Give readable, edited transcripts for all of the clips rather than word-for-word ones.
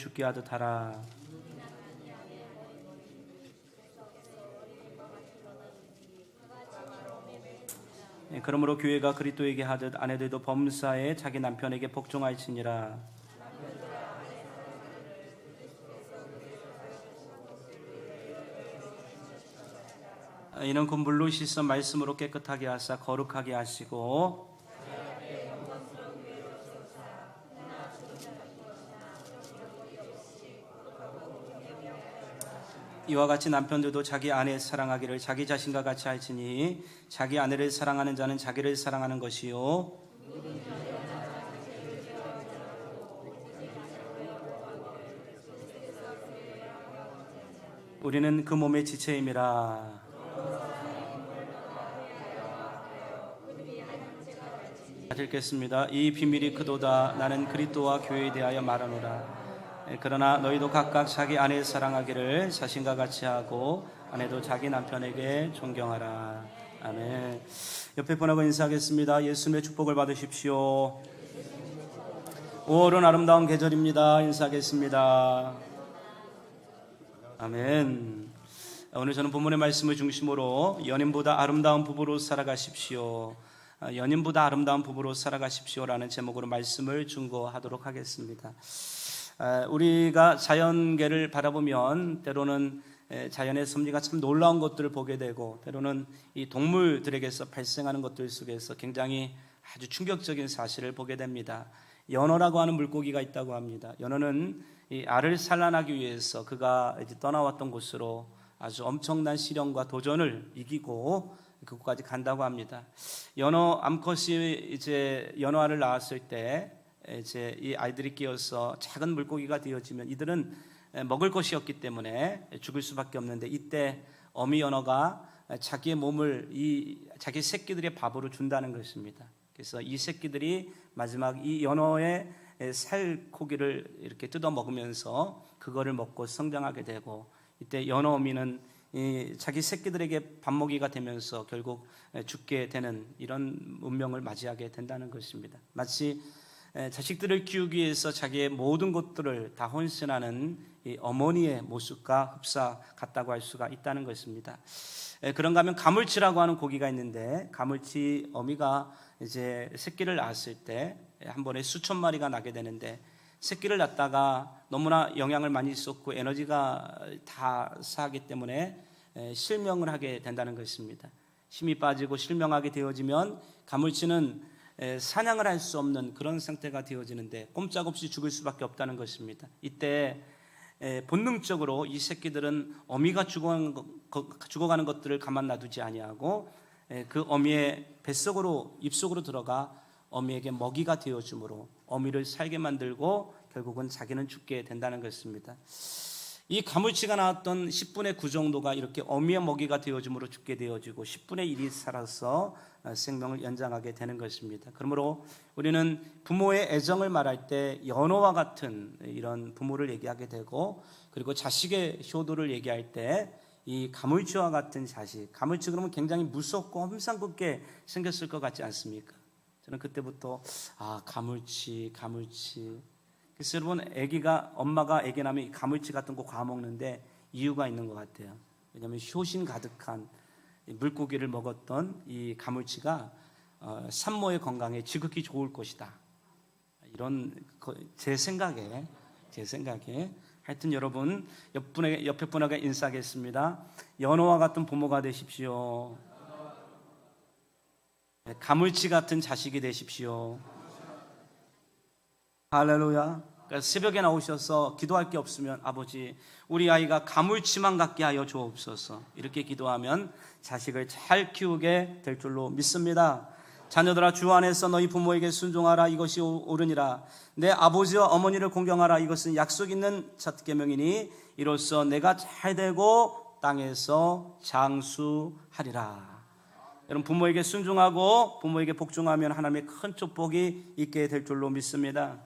죽게 하듯 하라. 그러므로 교회가 그리스도에게 하듯 아내들도 범사에 자기 남편에게 복종할지니라. 이는 그 물로 씻어 말씀으로 깨끗하게 하사 거룩하게 하시고 이와 같이 남편들도 자기 아내 사랑하기를 자기 자신과 같이 할지니 자기 아내를 사랑하는 자는 자기를 사랑하는 것이요 우리는 그 몸의 지체임이라. 읽겠습니다. 이 비밀이 크도다. 나는 그리스도와 교회에 대하여 말하노라. 그러나 너희도 각각 자기 아내를 사랑하기를 자신과 같이 하고 아내도 자기 남편에게 존경하라. 아멘. 옆에 분하고 인사하겠습니다. 예수님의 축복을 받으십시오. 5월은 아름다운 계절입니다. 인사하겠습니다. 아멘. 오늘 저는 본문의 말씀을 중심으로 연인보다 아름다운 부부로 살아가십시오. 연인보다 아름다운 부부로 살아가십시오라는 제목으로 말씀을 중고하도록 하겠습니다. 우리가 자연계를 바라보면 때로는 자연의 섭리가 참 놀라운 것들을 보게 되고 때로는 이 동물들에게서 발생하는 것들 속에서 굉장히 아주 충격적인 사실을 보게 됩니다. 연어라고 하는 물고기가 있다고 합니다. 연어는 이 알을 산란하기 위해서 그가 이제 떠나왔던 곳으로 아주 엄청난 시련과 도전을 이기고 그곳까지 간다고 합니다. 연어 암컷이 이제 연어알을 낳았을 때 이제 이 아이들이 끼어서 작은 물고기가 되어지면 이들은 먹을 것이 없기 때문에 죽을 수밖에 없는데 이때 어미 연어가 자기의 몸을 자기 새끼들의 밥으로 준다는 것입니다. 그래서 이 새끼들이 마지막 이 연어의 살코기를 이렇게 뜯어 먹으면서 그거를 먹고 성장하게 되고 이때 연어 어미는 자기 새끼들에게 밥먹이가 되면서 결국 죽게 되는 이런 운명을 맞이하게 된다는 것입니다. 마치 자식들을 키우기 위해서 자기의 모든 것들을 다 헌신하는 이 어머니의 모습과 흡사 같다고 할 수가 있다는 것입니다. 그런가 하면 가물치라고 하는 고기가 있는데 가물치 어미가 이제 새끼를 낳았을 때 한 번에 수천 마리가 나게 되는데 새끼를 낳다가 너무나 영양을 많이 쏟고 에너지가 다 사하기 때문에 실명을 하게 된다는 것입니다. 힘이 빠지고 실명하게 되어지면 가물치는 사냥을 할 수 없는 그런 상태가 되어지는데 꼼짝없이 죽을 수밖에 없다는 것입니다. 이때 본능적으로 이 새끼들은 어미가 죽어가는 것들을 가만 놔두지 아니하고 그 어미의 뱃속으로 입속으로 들어가 어미에게 먹이가 되어주므로 어미를 살게 만들고 결국은 자기는 죽게 된다는 것입니다. 이 가물치가 나왔던 10분의 9 정도가 이렇게 어미의 먹이가 되어줌으로 죽게 되어지고 10분의 1이 살아서 생명을 연장하게 되는 것입니다. 그러므로 우리는 부모의 애정을 말할 때 연어와 같은 이런 부모를 얘기하게 되고 그리고 자식의 효도를 얘기할 때 이 가물치와 같은 자식, 가물치 그러면 굉장히 무섭고 험상궂게 생겼을 것 같지 않습니까? 저는 그때부터 가물치 그래서 여러분 엄마가 애기 낳으면 가물치 같은 거 과먹는데 이유가 있는 것 같아요. 왜냐하면 효신 가득한 물고기를 먹었던 이 가물치가 산모의 건강에 지극히 좋을 것이다. 이런 제 생각에 하여튼 여러분 옆에 분에게 인사하겠습니다. 연어와 같은 부모가 되십시오. 가물치 같은 자식이 되십시오. 할렐루야. 그러니까 새벽에 나오셔서 기도할 게 없으면 아버지 우리 아이가 가물치만 같게 하여 주옵소서 이렇게 기도하면 자식을 잘 키우게 될 줄로 믿습니다. 자녀들아 주 안에서 너희 부모에게 순종하라 이것이 옳으니라. 내 아버지와 어머니를 공경하라 이것은 약속 있는 첫 계명이니 이로써 내가 잘 되고 땅에서 장수하리라. 여러분 부모에게 순종하고 부모에게 복종하면 하나님의 큰 축복이 있게 될 줄로 믿습니다.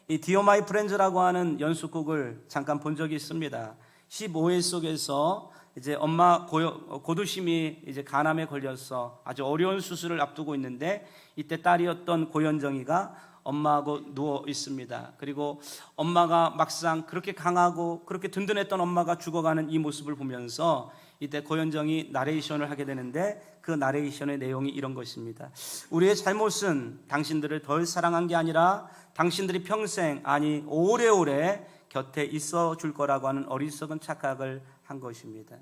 이 디어 마이 프렌즈라고 하는 연속곡을 잠깐 본 적이 있습니다. 15회 속에서 이제 엄마 고두심이 이제 간암에 걸려서 아주 어려운 수술을 앞두고 있는데 이때 딸이었던 고현정이가 엄마하고 누워 있습니다. 그리고 엄마가 막상 그렇게 강하고 그렇게 든든했던 엄마가 죽어가는 이 모습을 보면서 이때 고현정이 나레이션을 하게 되는데, 그 나레이션의 내용이 이런 것입니다. 우리의 잘못은 당신들을 덜 사랑한 게 아니라 당신들이 평생, 아니 오래오래 곁에 있어 줄 거라고 하는 어리석은 착각을 한 것입니다.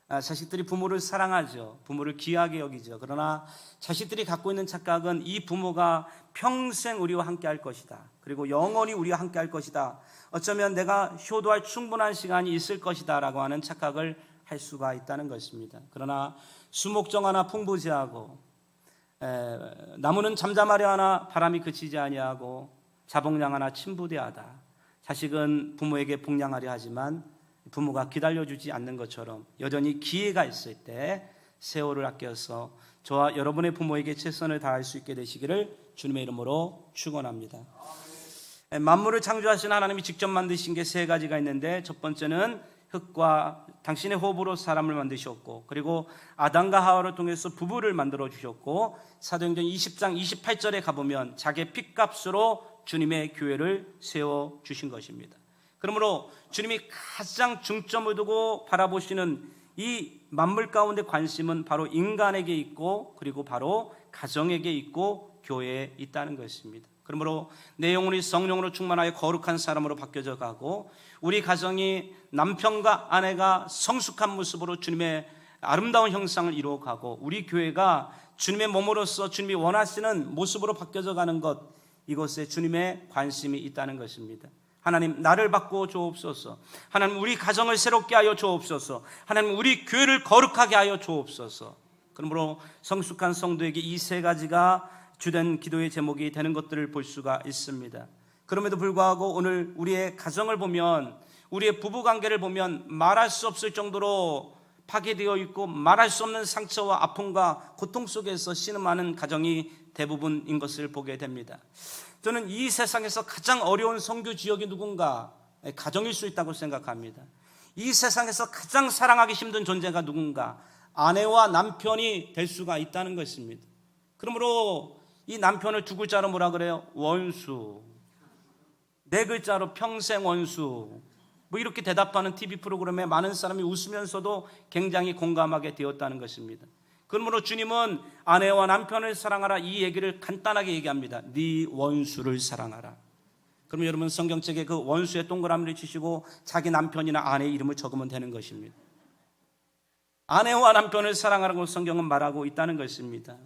자식들이 부모를 사랑하죠. 부모를 귀하게 여기죠. 그러나 자식들이 갖고 있는 착각은 이 부모가 평생 우리와 함께 할 것이다. 그리고 영원히 우리와 함께 할 것이다. 어쩌면 내가 효도할 충분한 시간이 있을 것이다 라고 하는 착각을 할 수가 있다는 것입니다. 그러나 수목정 하나 풍부지하고 나무는 잠잠하려 하나 바람이 그치지 아니하고 자복량 하나 침부대하다. 자식은 부모에게 복량하려 하지만 부모가 기다려주지 않는 것처럼 여전히 기회가 있을 때 세월을 아껴서 저와 여러분의 부모에게 최선을 다할 수 있게 되시기를 주님의 이름으로 축원합니다. 만물을 창조하신 하나님이 직접 만드신 게 세 가지가 있는데, 첫 번째는 흙과 당신의 호흡으로 사람을 만드셨고, 그리고 아담과 하와를 통해서 부부를 만들어 주셨고, 사도행전 20장 28절에 가보면 자기의 핏값으로 주님의 교회를 세워주신 것입니다. 그러므로 주님이 가장 중점을 두고 바라보시는 이 만물 가운데 관심은 바로 인간에게 있고, 그리고 바로 가정에게 있고 교회에 있다는 것입니다. 그러므로 내 영혼이 성령으로 충만하여 거룩한 사람으로 바뀌어져 가고, 우리 가정이 남편과 아내가 성숙한 모습으로 주님의 아름다운 형상을 이루어가고, 우리 교회가 주님의 몸으로서 주님이 원하시는 모습으로 바뀌어져 가는 것, 이것에 주님의 관심이 있다는 것입니다. 하나님, 나를 바꾸어 주옵소서. 하나님, 우리 가정을 새롭게 하여 주옵소서. 하나님, 우리 교회를 거룩하게 하여 주옵소서. 그러므로 성숙한 성도에게 이 세 가지가 주된 기도의 제목이 되는 것들을 볼 수가 있습니다. 그럼에도 불구하고 오늘 우리의 가정을 보면, 우리의 부부관계를 보면 말할 수 없을 정도로 파괴되어 있고 말할 수 없는 상처와 아픔과 고통 속에서 신음하는 가정이 대부분인 것을 보게 됩니다. 저는 이 세상에서 가장 어려운 선교 지역이 누군가? 가정일 수 있다고 생각합니다. 이 세상에서 가장 사랑하기 힘든 존재가 누군가? 아내와 남편이 될 수가 있다는 것입니다. 그러므로 이 남편을 두 글자로 뭐라 그래요? 원수. 네 글자로 평생 원수. 뭐 이렇게 대답하는 TV 프로그램에 많은 사람이 웃으면서도 굉장히 공감하게 되었다는 것입니다. 그러므로 주님은 아내와 남편을 사랑하라, 이 얘기를 간단하게 얘기합니다. 네 원수를 사랑하라. 그러면 여러분 성경책에 그 원수의 동그라미를 치시고 자기 남편이나 아내의 이름을 적으면 되는 것입니다. 아내와 남편을 사랑하라고 성경은 말하고 있다는 것입니다.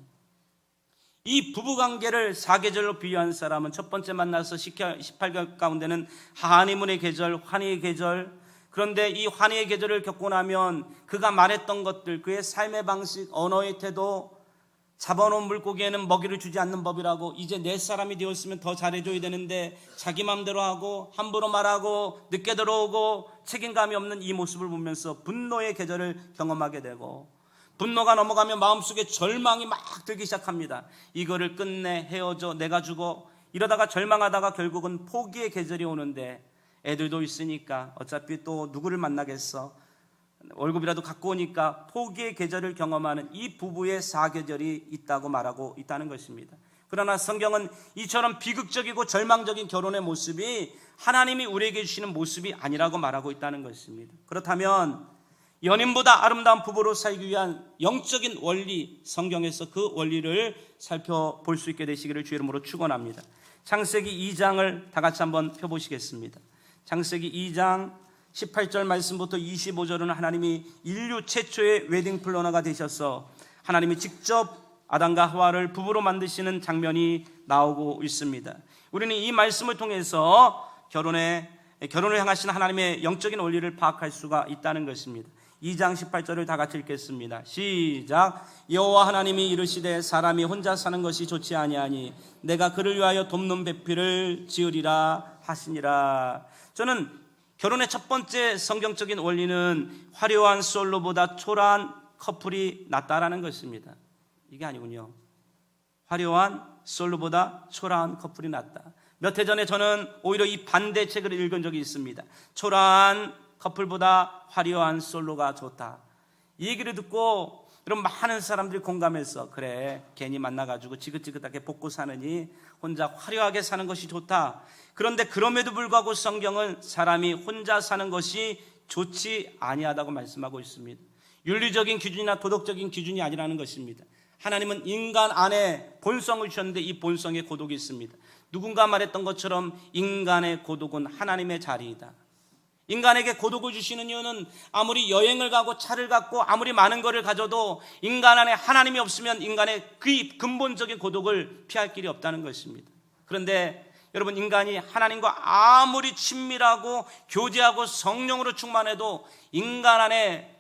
이 부부관계를 사계절로 비유한 사람은 첫 번째 만나서 18개월 가운데는 하니문의 계절, 환희의 계절. 그런데 이 환희의 계절을 겪고 나면 그가 말했던 것들, 그의 삶의 방식, 언어의 태도, 잡아놓은 물고기에는 먹이를 주지 않는 법이라고, 이제 내 사람이 되었으면 더 잘해줘야 되는데 자기 마음대로 하고 함부로 말하고 늦게 들어오고 책임감이 없는 이 모습을 보면서 분노의 계절을 경험하게 되고, 분노가 넘어가면 마음속에 절망이 막 들기 시작합니다. 이거를 끝내, 헤어져, 내가 죽어. 이러다가 절망하다가 결국은 포기의 계절이 오는데, 애들도 있으니까 어차피 또 누구를 만나겠어, 월급이라도 갖고 오니까 포기의 계절을 경험하는 이 부부의 사계절이 있다고 말하고 있다는 것입니다. 그러나 성경은 이처럼 비극적이고 절망적인 결혼의 모습이 하나님이 우리에게 주시는 모습이 아니라고 말하고 있다는 것입니다. 그렇다면 연인보다 아름다운 부부로 살기 위한 영적인 원리, 성경에서 그 원리를 살펴볼 수 있게 되시기를 주의 이름으로 축원합니다. 창세기 2장을 다 같이 한번 펴보시겠습니다. 창세기 2장 18절 말씀부터 25절은 하나님이 인류 최초의 웨딩 플래너가 되셔서 하나님이 직접 아담과 하와를 부부로 만드시는 장면이 나오고 있습니다. 우리는 이 말씀을 통해서 결혼을 향하신 하나님의 영적인 원리를 파악할 수가 있다는 것입니다. 2장 18절을 다 같이 읽겠습니다. 시작. 여호와 하나님이 이르시되 사람이 혼자 사는 것이 좋지 아니하니 내가 그를 위하여 돕는 배필을 지으리라 하시니라. 저는 결혼의 첫 번째 성경적인 원리는 화려한 솔로보다 초라한 커플이 낫다라는 것입니다. 이게 아니군요. 화려한 솔로보다 초라한 커플이 낫다. 몇 해 전에 저는 오히려 이 반대 책을 읽은 적이 있습니다. 초라한 커플보다 화려한 솔로가 좋다. 이 얘기를 듣고 여러분, 많은 사람들이 공감해서 그래, 괜히 만나가지고 지긋지긋하게 먹고 사느니 혼자 화려하게 사는 것이 좋다. 그런데 그럼에도 불구하고 성경은 사람이 혼자 사는 것이 좋지 아니하다고 말씀하고 있습니다. 윤리적인 기준이나 도덕적인 기준이 아니라는 것입니다. 하나님은 인간 안에 본성을 주셨는데 이 본성에 고독이 있습니다. 누군가 말했던 것처럼 인간의 고독은 하나님의 자리이다. 인간에게 고독을 주시는 이유는 아무리 여행을 가고 차를 갖고 아무리 많은 것을 가져도 인간 안에 하나님이 없으면 인간의 그 근본적인 고독을 피할 길이 없다는 것입니다. 그런데 여러분, 인간이 하나님과 아무리 친밀하고 교제하고 성령으로 충만해도 인간 안에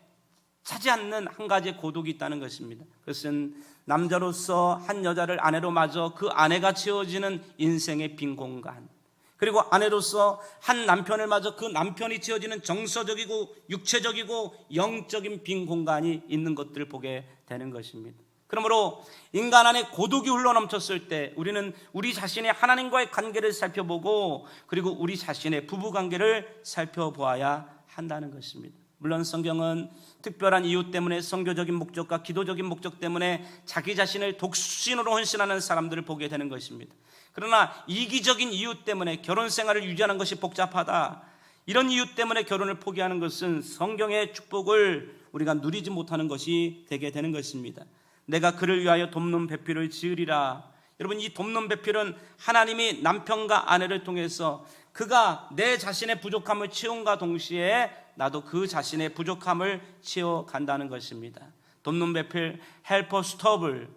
차지 않는 한 가지의 고독이 있다는 것입니다. 그것은 남자로서 한 여자를 아내로 맞아 그 아내가 채워지는 인생의 빈 공간, 그리고 아내로서 한 남편을 맞아 그 남편이 채워지는 정서적이고 육체적이고 영적인 빈 공간이 있는 것들을 보게 되는 것입니다. 그러므로 인간 안에 고독이 흘러넘쳤을 때 우리는 우리 자신의 하나님과의 관계를 살펴보고 그리고 우리 자신의 부부관계를 살펴보아야 한다는 것입니다. 물론 성경은 특별한 이유 때문에, 선교적인 목적과 기도적인 목적 때문에 자기 자신을 독신으로 헌신하는 사람들을 보게 되는 것입니다. 그러나 이기적인 이유 때문에 결혼 생활을 유지하는 것이 복잡하다, 이런 이유 때문에 결혼을 포기하는 것은 성경의 축복을 우리가 누리지 못하는 것이 되게 되는 것입니다. 내가 그를 위하여 돕는 배필을 지으리라. 여러분, 이 돕는 배필은 하나님이 남편과 아내를 통해서 그가 내 자신의 부족함을 채움과 동시에 나도 그 자신의 부족함을 채워간다는 것입니다. 돕는 배필, 헬퍼 스톱을,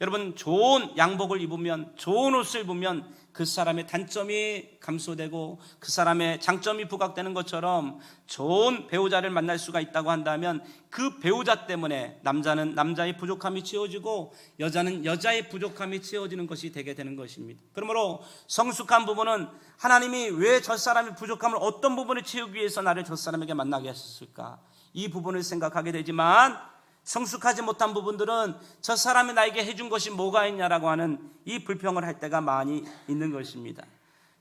여러분, 좋은 양복을 입으면, 좋은 옷을 입으면 그 사람의 단점이 감소되고 그 사람의 장점이 부각되는 것처럼 좋은 배우자를 만날 수가 있다고 한다면 그 배우자 때문에 남자는 남자의 부족함이 채워지고 여자는 여자의 부족함이 채워지는 것이 되게 되는 것입니다. 그러므로 성숙한 부부는 하나님이 왜 저 사람의 부족함을 어떤 부분을 채우기 위해서 나를 저 사람에게 만나게 하셨을까, 이 부분을 생각하게 되지만, 성숙하지 못한 부분들은 저 사람이 나에게 해준 것이 뭐가 있냐라고 하는 이 불평을 할 때가 많이 있는 것입니다.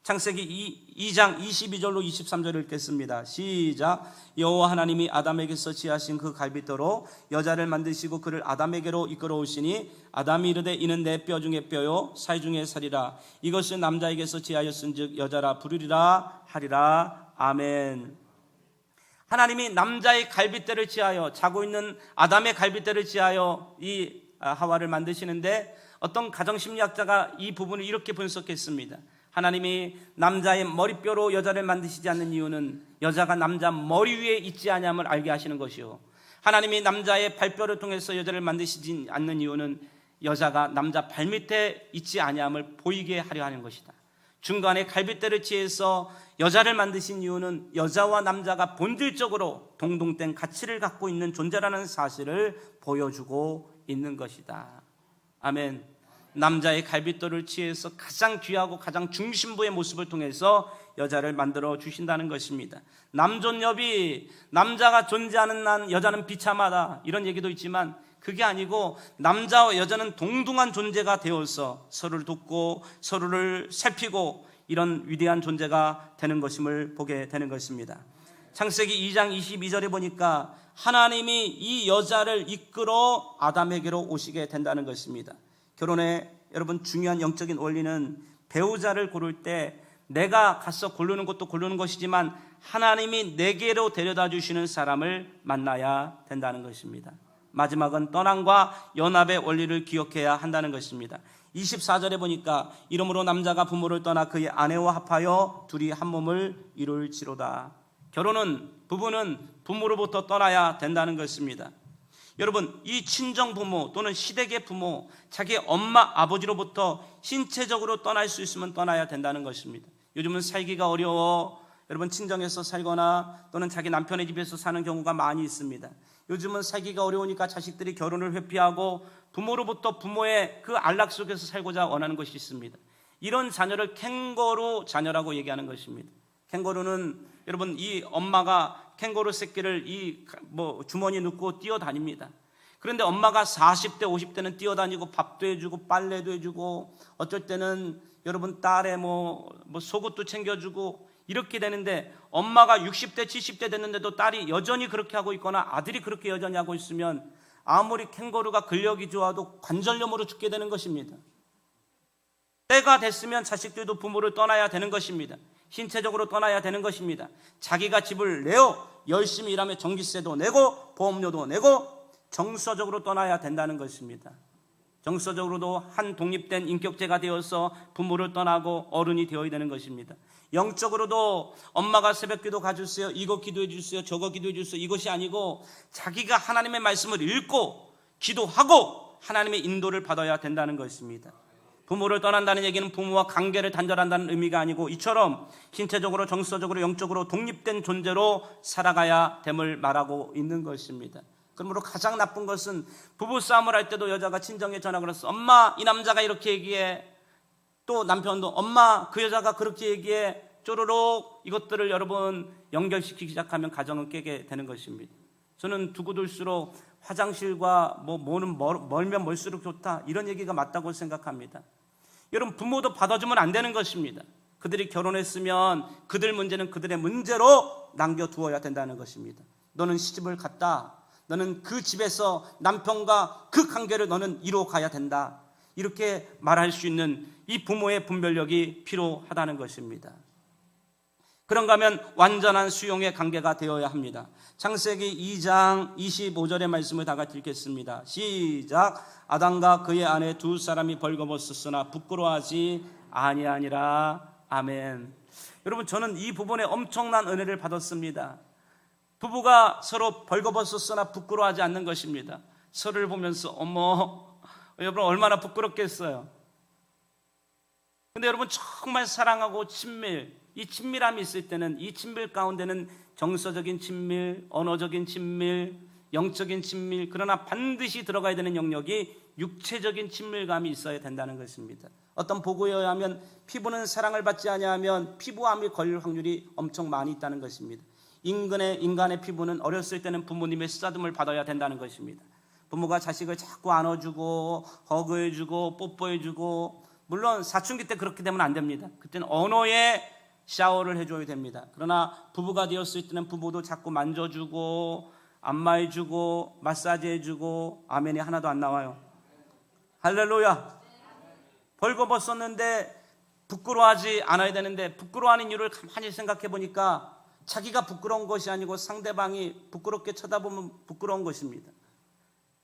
창세기 2장 22절로 23절을 읽겠습니다. 시작. 여호와 하나님이 아담에게서 지으신 그 갈빗대로 여자를 만드시고 그를 아담에게로 이끌어오시니 아담이 이르되 이는 내 뼈 중에 뼈요 살 중에 살이라. 이것은 남자에게서 지하였은즉 여자라 부르리라 하리라. 아멘. 하나님이 남자의 갈빗대를 지하여, 자고 있는 아담의 갈빗대를 지하여 이 하와를 만드시는데, 어떤 가정심리학자가 이 부분을 이렇게 분석했습니다. 하나님이 남자의 머리뼈로 여자를 만드시지 않는 이유는 여자가 남자 머리 위에 있지 아니함을 알게 하시는 것이요, 하나님이 남자의 발뼈를 통해서 여자를 만드시지 않는 이유는 여자가 남자 발밑에 있지 아니함을 보이게 하려 하는 것이다. 중간에 갈빗대를 취해서 여자를 만드신 이유는 여자와 남자가 본질적으로 동등된 가치를 갖고 있는 존재라는 사실을 보여주고 있는 것이다. 아멘. 남자의 갈빗대를 취해서 가장 귀하고 가장 중심부의 모습을 통해서 여자를 만들어 주신다는 것입니다. 남존여비, 남자가 존재하는 한 여자는 비참하다, 이런 얘기도 있지만 그게 아니고 남자와 여자는 동등한 존재가 되어서 서로를 돕고 서로를 살피고 이런 위대한 존재가 되는 것임을 보게 되는 것입니다. 창세기 2장 22절에 보니까 하나님이 이 여자를 이끌어 아담에게로 오시게 된다는 것입니다. 결혼의 여러분 중요한 영적인 원리는 배우자를 고를 때 내가 가서 고르는 것도 고르는 것이지만 하나님이 내게로 데려다 주시는 사람을 만나야 된다는 것입니다. 마지막은 떠남과 연합의 원리를 기억해야 한다는 것입니다. 24절에 보니까 이러므로 남자가 부모를 떠나 그의 아내와 합하여 둘이 한 몸을 이룰지로다. 결혼은, 부부는 부모로부터 떠나야 된다는 것입니다. 여러분, 이 친정 부모 또는 시댁의 부모, 자기 엄마 아버지로부터 신체적으로 떠날 수 있으면 떠나야 된다는 것입니다. 요즘은 살기가 어려워 여러분 친정에서 살거나 또는 자기 남편의 집에서 사는 경우가 많이 있습니다. 요즘은 살기가 어려우니까 자식들이 결혼을 회피하고 부모로부터 부모의 그 안락 속에서 살고자 원하는 것이 있습니다. 이런 자녀를 캥거루 자녀라고 얘기하는 것입니다. 캥거루는 여러분 이 엄마가 캥거루 새끼를 주머니에 넣고 뛰어다닙니다. 그런데 엄마가 40대 50대는 뛰어다니고 밥도 해주고 빨래도 해주고 어쩔 때는 여러분 딸의 속옷도 챙겨주고 이렇게 되는데, 엄마가 60대 70대 됐는데도 딸이 여전히 그렇게 하고 있거나 아들이 그렇게 여전히 하고 있으면 아무리 캥거루가 근력이 좋아도 관절염으로 죽게 되는 것입니다. 때가 됐으면 자식들도 부모를 떠나야 되는 것입니다. 신체적으로 떠나야 되는 것입니다. 자기가 집을 내어 열심히 일하며 전기세도 내고 보험료도 내고 정서적으로 떠나야 된다는 것입니다. 정서적으로도 한 독립된 인격체가 되어서 부모를 떠나고 어른이 되어야 되는 것입니다. 영적으로도 엄마가 새벽기도 가주세요, 이거 기도해 주세요, 저거 기도해 주세요, 이것이 아니고 자기가 하나님의 말씀을 읽고 기도하고 하나님의 인도를 받아야 된다는 것입니다. 부모를 떠난다는 얘기는 부모와 관계를 단절한다는 의미가 아니고 이처럼 신체적으로 정서적으로 영적으로 독립된 존재로 살아가야 됨을 말하고 있는 것입니다. 그러므로 가장 나쁜 것은 부부싸움을 할 때도 여자가 친정에 전화를 해서 엄마 이 남자가 이렇게 얘기해, 또 남편도 엄마 그 여자가 그렇게 얘기해, 쪼르륵 이것들을 여러분 연결시키기 시작하면 가정은 깨게 되는 것입니다. 저는 두고둘수록 화장실과 뭐는 멀면 멀수록 좋다 이런 얘기가 맞다고 생각합니다. 여러분 부모도 받아주면 안 되는 것입니다. 그들이 결혼했으면 그들 문제는 그들의 문제로 남겨두어야 된다는 것입니다. 너는 시집을 갔다, 너는 그 집에서 남편과 그 관계를 너는 이루어가야 된다, 이렇게 말할 수 있는 이 부모의 분별력이 필요하다는 것입니다. 그런가 하면 완전한 수용의 관계가 되어야 합니다. 창세기 2장 25절의 말씀을 다 같이 읽겠습니다. 시작. 아담과 그의 아내 두 사람이 벌거벗었으나 부끄러워하지 아니하니라. 아멘. 여러분 저는 이 부분에 엄청난 은혜를 받았습니다. 부부가 서로 벌거벗었으나 부끄러워하지 않는 것입니다. 서로를 보면서 어머 여러분 얼마나 부끄럽겠어요. 근데 여러분 정말 사랑하고 이 친밀함이 있을 때는 이 친밀 가운데는 정서적인 친밀, 언어적인 친밀, 영적인 친밀, 그러나 반드시 들어가야 되는 영역이 육체적인 친밀감이 있어야 된다는 것입니다. 어떤 보고에 의하면 피부는 사랑을 받지 아니하면 피부암이 걸릴 확률이 엄청 많이 있다는 것입니다. 인간의 피부는 어렸을 때는 부모님의 쓰다듬을 받아야 된다는 것입니다. 부모가 자식을 자꾸 안아주고 허그해주고 뽀뽀해주고, 물론 사춘기 때 그렇게 되면 안 됩니다. 그때는 언어에 샤워를 해줘야 됩니다. 그러나 부부가 되었을 때는 부부도 자꾸 만져주고 안마해주고 마사지해주고. 아멘이 하나도 안 나와요. 할렐루야. 벌거벗었는데 부끄러워하지 않아야 되는데, 부끄러워하는 이유를 가만히 생각해 보니까 자기가 부끄러운 것이 아니고 상대방이 부끄럽게 쳐다보면 부끄러운 것입니다.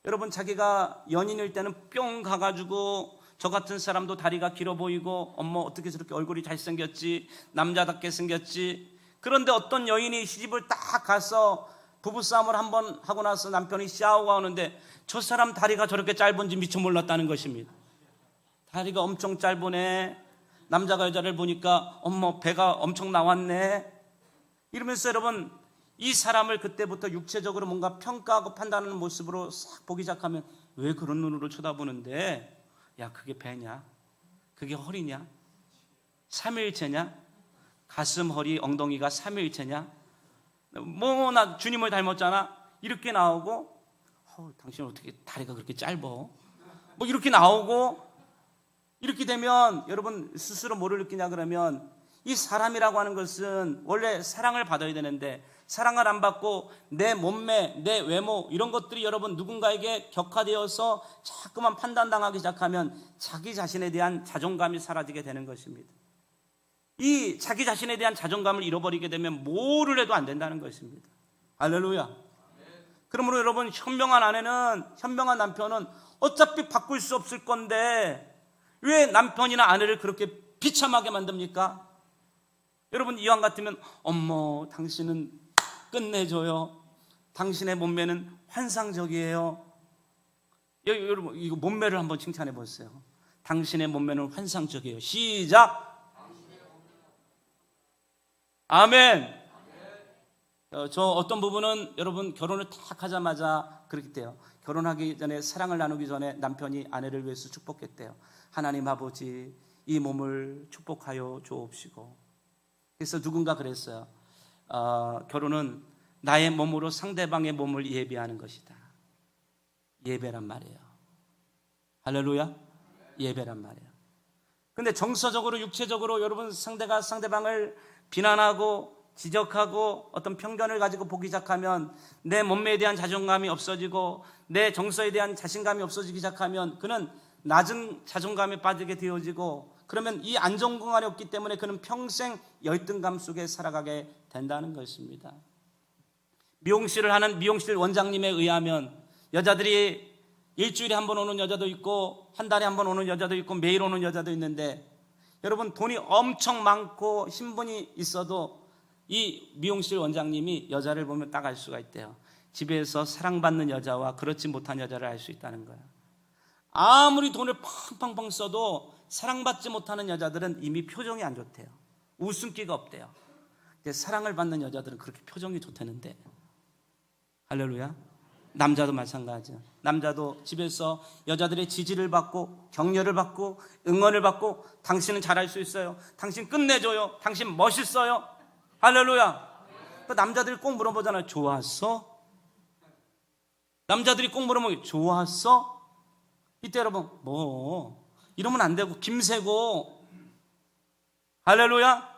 여러분 자기가 연인일 때는 뿅 가가지고 저 같은 사람도 다리가 길어 보이고 어머 어떻게 저렇게 얼굴이 잘생겼지, 남자답게 생겼지. 그런데 어떤 여인이 시집을 딱 가서 부부싸움을 한번 하고 나서 남편이 샤워가 오는데 저 사람 다리가 저렇게 짧은지 미처 몰랐다는 것입니다. 다리가 엄청 짧으네, 남자가 여자를 보니까 어머 배가 엄청 나왔네, 이러면서 여러분 이 사람을 그때부터 육체적으로 뭔가 평가하고 판단하는 모습으로 싹 보기 시작하면 왜 그런 눈으로 쳐다보는데, 야 그게 배냐, 그게 허리냐, 삼위일체냐, 가슴 허리 엉덩이가 삼위일체냐, 나 주님을 닮았잖아 이렇게 나오고, 당신 어떻게 다리가 그렇게 짧어, 이렇게 나오고. 이렇게 되면 여러분 스스로 뭐를 느끼냐 그러면, 이 사람이라고 하는 것은 원래 사랑을 받아야 되는데 사랑을 안 받고 내 몸매, 내 외모 이런 것들이 여러분 누군가에게 격화되어서 자꾸만 판단당하기 시작하면 자기 자신에 대한 자존감이 사라지게 되는 것입니다. 이 자기 자신에 대한 자존감을 잃어버리게 되면 뭐를 해도 안 된다는 것입니다. 할렐루야. 그러므로 여러분 현명한 아내는, 현명한 남편은 어차피 바꿀 수 없을 건데 왜 남편이나 아내를 그렇게 비참하게 만듭니까? 여러분 이왕 같으면 어머 당신은 끝내줘요, 당신의 몸매는 환상적이에요. 여러분 이거 몸매를 한번 칭찬해 보세요. 당신의 몸매는 환상적이에요. 시작. 아멘. 저 어떤 부분은 여러분 결혼을 딱 하자마자 그렇게 돼요. 결혼하기 전에, 사랑을 나누기 전에 남편이 아내를 위해서 축복했대요. 하나님 아버지 이 몸을 축복하여 주옵시고. 그래서 누군가 그랬어요. 결혼은 나의 몸으로 상대방의 몸을 예배하는 것이다. 예배란 말이에요. 할렐루야. 예배란 말이에요. 근데 정서적으로 육체적으로 여러분 상대가 상대방을 비난하고 지적하고 어떤 편견을 가지고 보기 시작하면 내 몸매에 대한 자존감이 없어지고 내 정서에 대한 자신감이 없어지기 시작하면 그는 낮은 자존감에 빠지게 되어지고, 그러면 이 안정감이 없기 때문에 그는 평생 열등감 속에 살아가게 된다는 것입니다. 미용실을 하는 미용실 원장님에 의하면 여자들이 일주일에 한 번 오는 여자도 있고 한 달에 한 번 오는 여자도 있고 매일 오는 여자도 있는데, 여러분 돈이 엄청 많고 신분이 있어도 이 미용실 원장님이 여자를 보면 딱 알 수가 있대요. 집에서 사랑받는 여자와 그렇지 못한 여자를 알 수 있다는 거예요. 아무리 돈을 팡팡팡 써도 사랑받지 못하는 여자들은 이미 표정이 안 좋대요. 웃음기가 없대요. 근데 사랑을 받는 여자들은 그렇게 표정이 좋다는데, 할렐루야. 남자도 마찬가지야. 남자도 집에서 여자들의 지지를 받고 격려를 받고 응원을 받고, 당신은 잘할 수 있어요, 당신 끝내줘요, 당신 멋있어요, 할렐루야. 그 남자들이 꼭 물어보잖아요. 좋았어? 남자들이 꼭 물어보면 좋았어? 이때 여러분 뭐 이러면 안 되고 김새고, 할렐루야.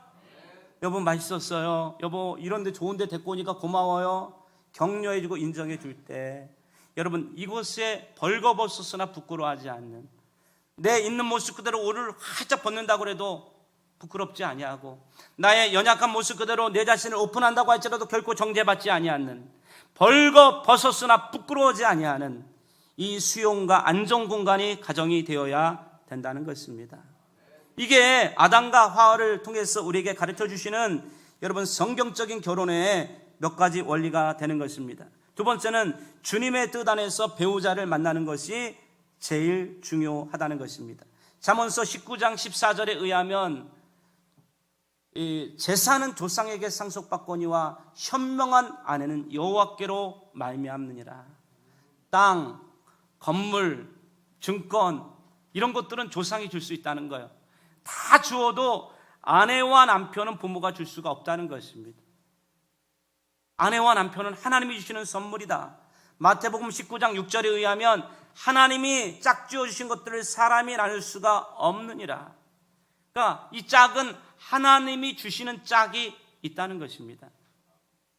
여보 맛있었어요, 여보 이런데 좋은데 데리고 오니까 고마워요, 격려해주고 인정해줄 때, 여러분 이곳에 벌거벗었으나 부끄러워하지 않는, 내 있는 모습 그대로 옷을 활짝 벗는다고 해도 부끄럽지 아니하고, 나의 연약한 모습 그대로 내 자신을 오픈한다고 할지라도 결코 정죄받지 아니하는, 벌거벗었으나 부끄러워하지 아니하는 이 수용과 안정 공간이 가정이 되어야 된다는 것입니다. 이게 아담과 하와를 통해서 우리에게 가르쳐 주시는 여러분 성경적인 결혼의 몇 가지 원리가 되는 것입니다. 두 번째는 주님의 뜻 안에서 배우자를 만나는 것이 제일 중요하다는 것입니다. 잠언서 19장 14절에 의하면 이 제사는 조상에게 상속받거니와 현명한 아내는 여호와께로 말미암느니라. 땅, 건물, 증권 이런 것들은 조상이 줄 수 있다는 거예요. 다 주어도 아내와 남편은 부모가 줄 수가 없다는 것입니다. 아내와 남편은 하나님이 주시는 선물이다. 마태복음 19장 6절에 의하면 하나님이 짝 지어주신 것들을 사람이 나눌 수가 없느니라. 그러니까 이 짝은 하나님이 주시는 짝이 있다는 것입니다.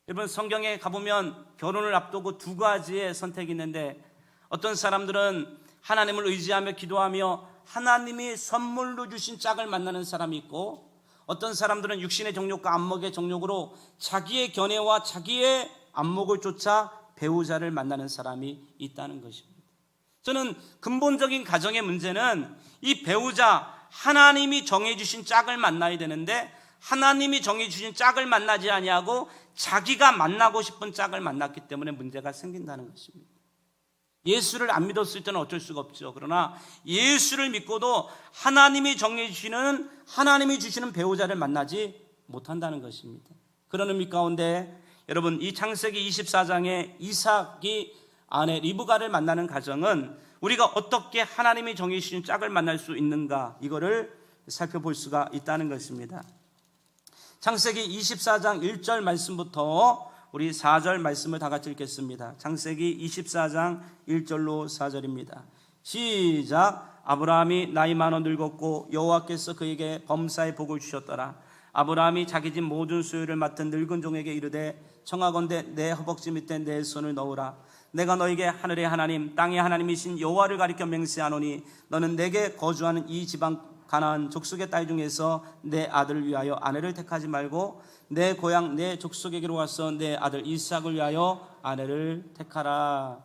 여러분 성경에 가보면 결혼을 앞두고 두 가지의 선택이 있는데, 어떤 사람들은 하나님을 의지하며 기도하며 하나님이 선물로 주신 짝을 만나는 사람이 있고, 어떤 사람들은 육신의 정욕과 안목의 정욕으로 자기의 견해와 자기의 안목을 쫓아 배우자를 만나는 사람이 있다는 것입니다. 저는 근본적인 가정의 문제는 이 배우자, 하나님이 정해주신 짝을 만나야 되는데 하나님이 정해주신 짝을 만나지 아니하고 자기가 만나고 싶은 짝을 만났기 때문에 문제가 생긴다는 것입니다. 예수를 안 믿었을 때는 어쩔 수가 없죠. 그러나 예수를 믿고도 하나님이 정해주시는, 하나님이 주시는 배우자를 만나지 못한다는 것입니다. 그런 의미 가운데 여러분 이 창세기 24장에 이삭이 아내 리브가를 만나는 가정은 우리가 어떻게 하나님이 정해주신 짝을 만날 수 있는가, 이거를 살펴볼 수가 있다는 것입니다. 창세기 24장 1절 말씀부터 우리 4절 말씀을 다 같이 읽겠습니다. 창세기 24장 1절로 4절입니다. 시작. 아브라함이 나이 많아 늙었고 여호와께서 그에게 범사의 복을 주셨더라. 아브라함이 자기 집 모든 소유를 맡은 늙은 종에게 이르되 청하건대 내 허벅지 밑에 내 손을 넣으라. 내가 너에게 하늘의 하나님 땅의 하나님이신 여호와를 가리켜 맹세하노니 너는 내게 거주하는 이 지방 가나안 족속의 딸 중에서 내 아들을 위하여 아내를 택하지 말고 내 고향 내 족속에게로 와서 내 아들 이삭을 위하여 아내를 택하라.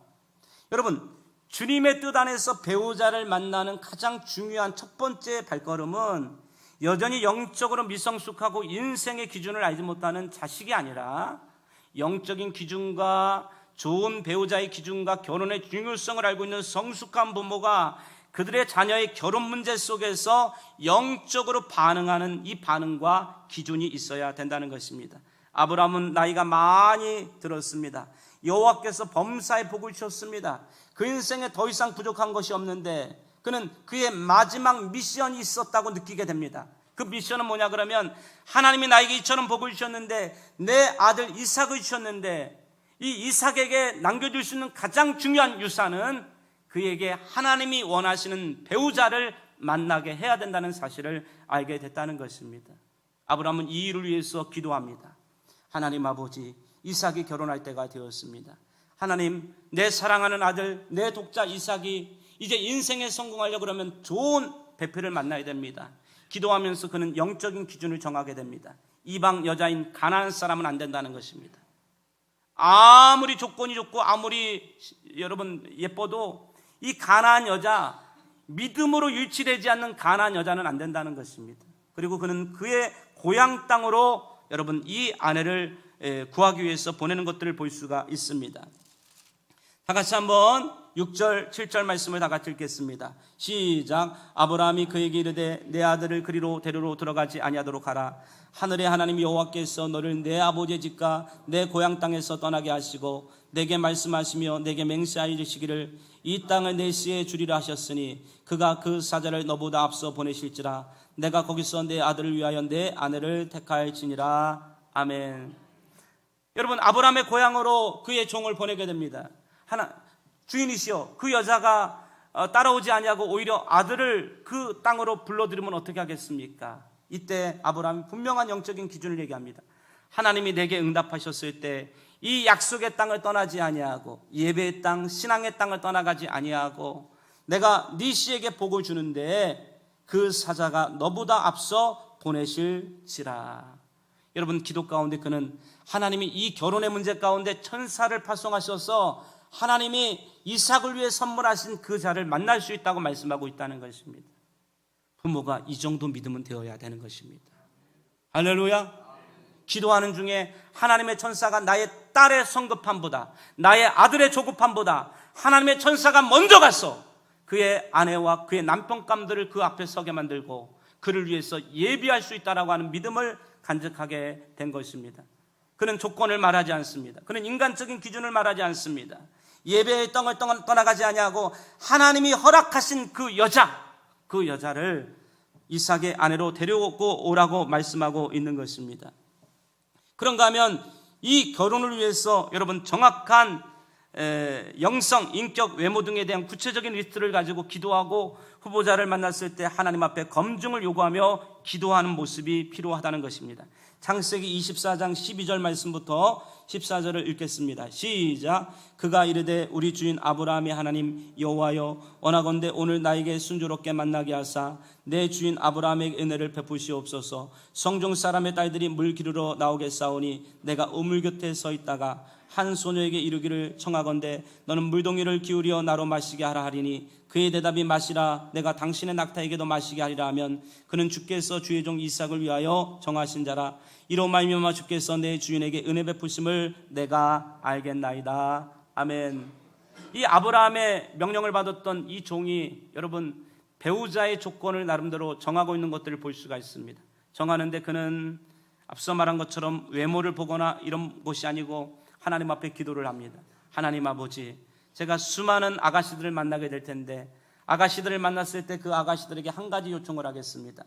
여러분 주님의 뜻 안에서 배우자를 만나는 가장 중요한 첫 번째 발걸음은 여전히 영적으로 미성숙하고 인생의 기준을 알지 못하는 자식이 아니라 영적인 기준과 좋은 배우자의 기준과 결혼의 중요성을 알고 있는 성숙한 부모가 그들의 자녀의 결혼 문제 속에서 영적으로 반응하는 이 반응과 기준이 있어야 된다는 것입니다. 아브라함은 나이가 많이 들었습니다. 여호와께서 범사의 복을 주셨습니다. 그 인생에 더 이상 부족한 것이 없는데 그는 그의 마지막 미션이 있었다고 느끼게 됩니다. 그 미션은 뭐냐 그러면 하나님이 나에게 이처럼 복을 주셨는데 내 아들 이삭을 주셨는데 이 이삭에게 남겨줄 수 있는 가장 중요한 유산은 그에게 하나님이 원하시는 배우자를 만나게 해야 된다는 사실을 알게 됐다는 것입니다. 아브라함은 이 일을 위해서 기도합니다. 하나님 아버지, 이삭이 결혼할 때가 되었습니다. 하나님, 내 사랑하는 아들, 내 독자 이삭이 이제 인생에 성공하려고 그러면 좋은 배필을 만나야 됩니다. 기도하면서 그는 영적인 기준을 정하게 됩니다. 이방 여자인 가나안 사람은 안 된다는 것입니다. 아무리 조건이 좋고 아무리 여러분 예뻐도 이 가나안 여자, 믿음으로 일치되지 않는 가나안 여자는 안 된다는 것입니다. 그리고 그는 그의 고향 땅으로 여러분 이 아내를 구하기 위해서 보내는 것들을 볼 수가 있습니다. 다 같이 한번 6절 7절 말씀을 다 같이 읽겠습니다. 시작. 아브라함이 그에게 이르되 내 아들을 그리로 데리러 들어가지 아니하도록 하라. 하늘의 하나님 여호와께서 너를 내 아버지의 집과 내 고향 땅에서 떠나게 하시고 내게 말씀하시며 내게 맹세하시기를 이 땅을 내 씨에 주리라 하셨으니 그가 그 사자를 너보다 앞서 보내실지라. 내가 거기서 내 아들을 위하여 내 아내를 택할지니라. 아멘. 여러분, 아브라함의 고향으로 그의 종을 보내게 됩니다. 주인이시여, 그 여자가 따라오지 아니하고 오히려 아들을 그 땅으로 불러들이면 어떻게 하겠습니까? 이때 아브라함이 분명한 영적인 기준을 얘기합니다. 하나님이 내게 응답하셨을 때 이 약속의 땅을 떠나지 아니하고 예배의 땅, 신앙의 땅을 떠나가지 아니하고 내가 네 씨에게 복을 주는데 그 사자가 너보다 앞서 보내실지라. 여러분, 기도 가운데 그는 하나님이 이 결혼의 문제 가운데 천사를 파송하셔서 하나님이 이삭을 위해 선물하신 그 자를 만날 수 있다고 말씀하고 있다는 것입니다. 부모가 이 정도 믿음은 되어야 되는 것입니다. 할렐루야. 기도하는 중에 하나님의 천사가 나의 딸의 성급함보다, 나의 아들의 조급함보다 하나님의 천사가 먼저 가서 그의 아내와 그의 남편감들을 그 앞에 서게 만들고 그를 위해서 예비할 수 있다라고 하는 믿음을 간직하게 된 것입니다. 그는 조건을 말하지 않습니다. 그는 인간적인 기준을 말하지 않습니다. 예배의 땅을 떠나가지 아니하고 하나님이 허락하신 그 여자를 이삭의 아내로 데려오고 오라고 말씀하고 있는 것입니다. 그런가 하면 이 결혼을 위해서 여러분 정확한 영성, 인격, 외모 등에 대한 구체적인 리스트를 가지고 기도하고 후보자를 만났을 때 하나님 앞에 검증을 요구하며 기도하는 모습이 필요하다는 것입니다. 창세기 24장 12절 말씀부터 14절을 읽겠습니다. 시작. 그가 이르되 우리 주인 아브라함의 하나님 여호와여, 원하건대 오늘 나에게 순조롭게 만나게 하사 내 주인 아브라함의 은혜를 베푸시옵소서. 성중 사람의 딸들이 물 기르러 나오겠사오니 내가 우물 곁에 서 있다가 한 소녀에게 이르기를 청하건대 너는 물동이를 기울여 나로 마시게 하라 하리니 그의 대답이 마시라 내가 당신의 낙타에게도 마시게 하리라 하면 그는 주께서 주의 종 이삭을 위하여 정하신 자라. 이로 말미암아 주께서 내 주인에게 은혜 베푸심을 내가 알겠나이다. 아멘. 이 아브라함의 명령을 받았던 이 종이 여러분 배우자의 조건을 나름대로 정하고 있는 것들을 볼 수가 있습니다. 정하는데 그는 앞서 말한 것처럼 외모를 보거나 이런 것이 아니고 하나님 앞에 기도를 합니다. 하나님 아버지, 제가 수많은 아가씨들을 만나게 될 텐데 아가씨들을 만났을 때 그 아가씨들에게 한 가지 요청을 하겠습니다.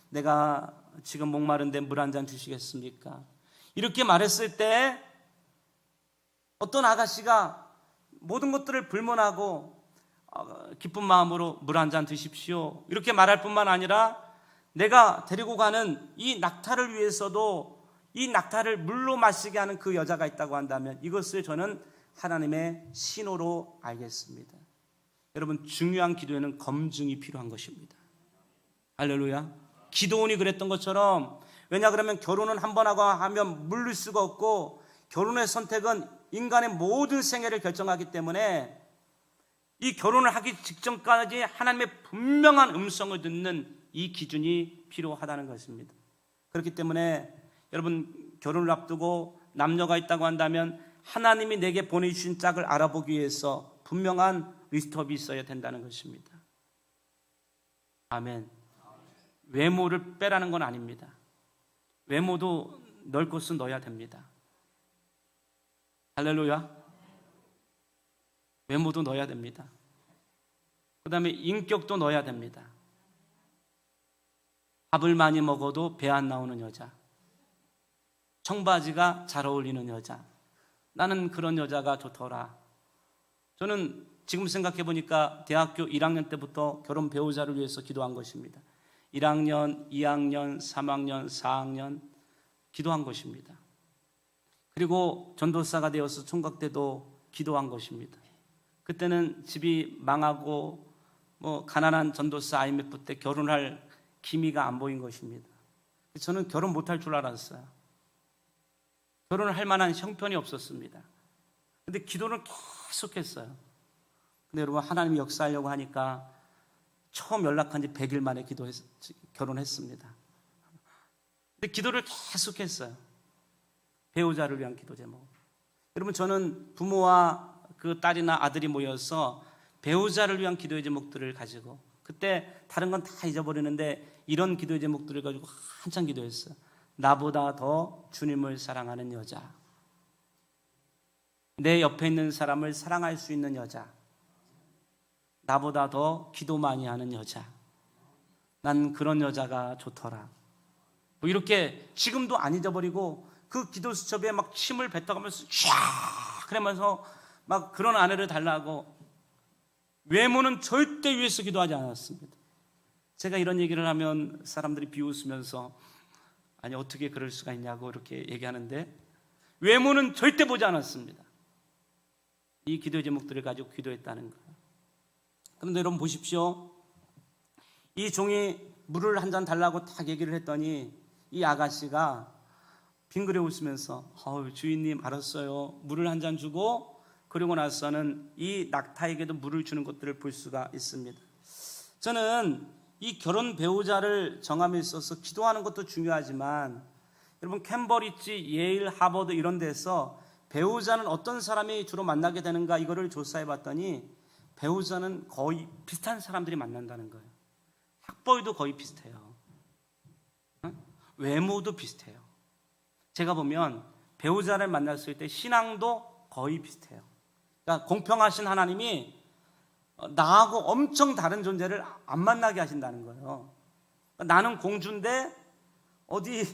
내가 지금 목마른데 물 한 잔 주시겠습니까? 이렇게 말했을 때 어떤 아가씨가 모든 것들을 불문하고 기쁜 마음으로 물 한 잔 드십시오 이렇게 말할 뿐만 아니라 내가 데리고 가는 이 낙타를 위해서도 이 낙타를 물로 마시게 하는 그 여자가 있다고 한다면 이것을 저는 하나님의 신호로 알겠습니다. 여러분, 중요한 기도에는 검증이 필요한 것입니다. 할렐루야. 기도원이 그랬던 것처럼, 왜냐 그러면 결혼은 한 번 하고 하면 물릴 수가 없고 결혼의 선택은 인간의 모든 생애를 결정하기 때문에 이 결혼을 하기 직전까지 하나님의 분명한 음성을 듣는 이 기준이 필요하다는 것입니다. 그렇기 때문에 여러분, 결혼을 앞두고 남녀가 있다고 한다면 하나님이 내게 보내주신 짝을 알아보기 위해서 분명한 리스트업이 있어야 된다는 것입니다. 아멘. 외모를 빼라는 건 아닙니다. 외모도 넣을 것은 넣어야 됩니다. 할렐루야. 외모도 넣어야 됩니다. 그 다음에 인격도 넣어야 됩니다. 밥을 많이 먹어도 배 안 나오는 여자, 청바지가 잘 어울리는 여자, 나는 그런 여자가 좋더라. 저는 지금 생각해 보니까 대학교 1학년 때부터 결혼 배우자를 위해서 기도한 것입니다. 1학년, 2학년, 3학년, 4학년 기도한 것입니다. 그리고 전도사가 되어서 총각 때도 기도한 것입니다. 그때는 집이 망하고 가난한 전도사 IMF 때 결혼할 기미가 안 보인 것입니다. 저는 결혼 못할 줄 알았어요. 결혼을 할 만한 형편이 없었습니다. 근데 기도를 계속했어요. 근데 여러분, 하나님이 역사하려고 하니까 처음 연락한 지 100일 만에 결혼했습니다. 근데 기도를 계속했어요. 배우자를 위한 기도 제목. 여러분, 저는 부모와 그 딸이나 아들이 모여서 배우자를 위한 기도의 제목들을 가지고, 그때 다른 건 다 잊어버리는데 이런 기도의 제목들을 가지고 한참 기도했어요. 나보다 더 주님을 사랑하는 여자, 내 옆에 있는 사람을 사랑할 수 있는 여자, 나보다 더 기도 많이 하는 여자, 난 그런 여자가 좋더라. 이렇게 지금도 안 잊어버리고 그 기도 수첩에 막 침을 뱉어가면서 쫙 그러면서 막 그런 아내를 달라고. 외모는 절대 위해서 기도하지 않았습니다. 제가 이런 얘기를 하면 사람들이 비웃으면서 아니 어떻게 그럴 수가 있냐고 이렇게 얘기하는데, 외모는 절대 보지 않았습니다. 이 기도의 제목들을 가지고 기도했다는 거예요. 그런데 여러분 보십시오. 이 종이 물을 한 잔 달라고 딱 얘기를 했더니 이 아가씨가 빙그레 웃으면서 주인님 알았어요. 물을 한 잔 주고, 그리고 나서는 이 낙타에게도 물을 주는 것들을 볼 수가 있습니다. 저는 이 결혼 배우자를 정함에 있어서 기도하는 것도 중요하지만, 여러분 캠버리지, 예일, 하버드 이런 데서 배우자는 어떤 사람이 주로 만나게 되는가 이거를 조사해 봤더니 배우자는 거의 비슷한 사람들이 만난다는 거예요. 학벌도 거의 비슷해요. 외모도 비슷해요. 제가 보면 배우자를 만났을 때 신앙도 거의 비슷해요. 그러니까 공평하신 하나님이 나하고 엄청 다른 존재를 안 만나게 하신다는 거예요. 그러니까 나는 공주인데 어디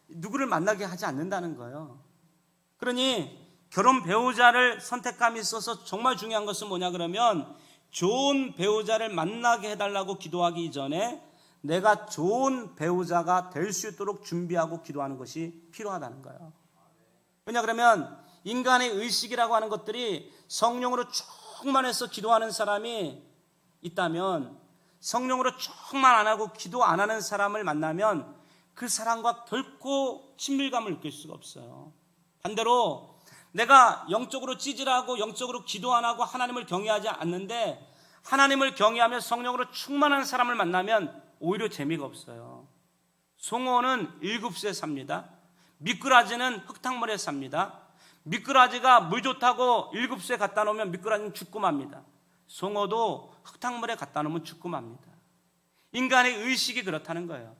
누구를 만나게 하지 않는다는 거예요. 그러니 결혼 배우자를 선택감이 있어서 정말 중요한 것은 뭐냐 그러면, 좋은 배우자를 만나게 해달라고 기도하기 이전에 내가 좋은 배우자가 될 수 있도록 준비하고 기도하는 것이 필요하다는 거예요. 왜냐 그러면 인간의 의식이라고 하는 것들이 성령으로 충만해서 기도하는 사람이 있다면, 성령으로 충만 안 하고 기도 안 하는 사람을 만나면 그 사람과 결코 친밀감을 느낄 수가 없어요. 반대로 내가 영적으로 찌질하고 영적으로 기도 안 하고 하나님을 경외하지 않는데 하나님을 경외하며 성령으로 충만한 사람을 만나면 오히려 재미가 없어요. 송어는 일급수에 삽니다. 미꾸라지는 흙탕물에 삽니다. 미꾸라지가 물 좋다고 일급수에 갖다 놓으면 미꾸라지는 죽고 맙니다. 송어도 흙탕물에 갖다 놓으면 죽고 맙니다. 인간의 의식이 그렇다는 거예요.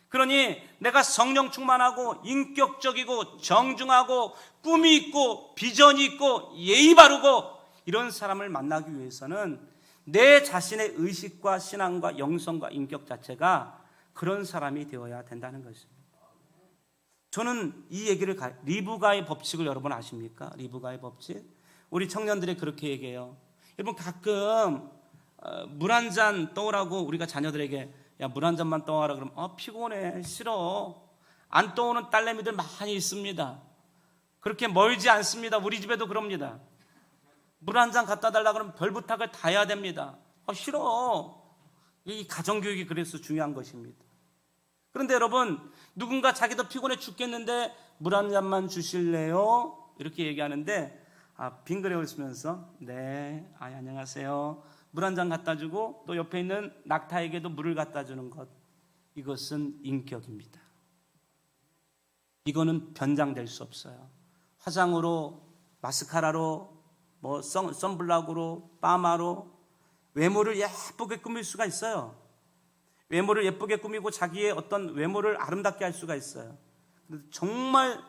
그러니 내가 성령 충만하고 인격적이고 정중하고 꿈이 있고 비전이 있고 예의 바르고 이런 사람을 만나기 위해서는 내 자신의 의식과 신앙과 영성과 인격 자체가 그런 사람이 되어야 된다는 것입니다. 저는 이 얘기를 리브가의 법칙을 여러분 아십니까? 리브가의 법칙. 우리 청년들이 그렇게 얘기해요. 여러분 가끔 물 한 잔 떠오라고 우리가 자녀들에게 야, 물 한 잔만 떠와라 그러면 피곤해, 싫어. 안 떠오는 딸내미들 많이 있습니다. 그렇게 멀지 않습니다. 우리 집에도 그럽니다. 물 한 잔 갖다 달라 그러면 별 부탁을 다 해야 됩니다. 싫어. 이 가정교육이 그래서 중요한 것입니다. 그런데 여러분, 누군가 자기도 피곤해 죽겠는데 물 한 잔만 주실래요? 이렇게 얘기하는데 빙그레 웃으면서 네, 안녕하세요. 물 한 잔 갖다 주고 또 옆에 있는 낙타에게도 물을 갖다 주는 것, 이것은 인격입니다. 이거는 변장될 수 없어요. 화장으로, 마스카라로, 선블락으로, 파마로 외모를 예쁘게 꾸밀 수가 있어요. 외모를 예쁘게 꾸미고 자기의 어떤 외모를 아름답게 할 수가 있어요. 그런데 정말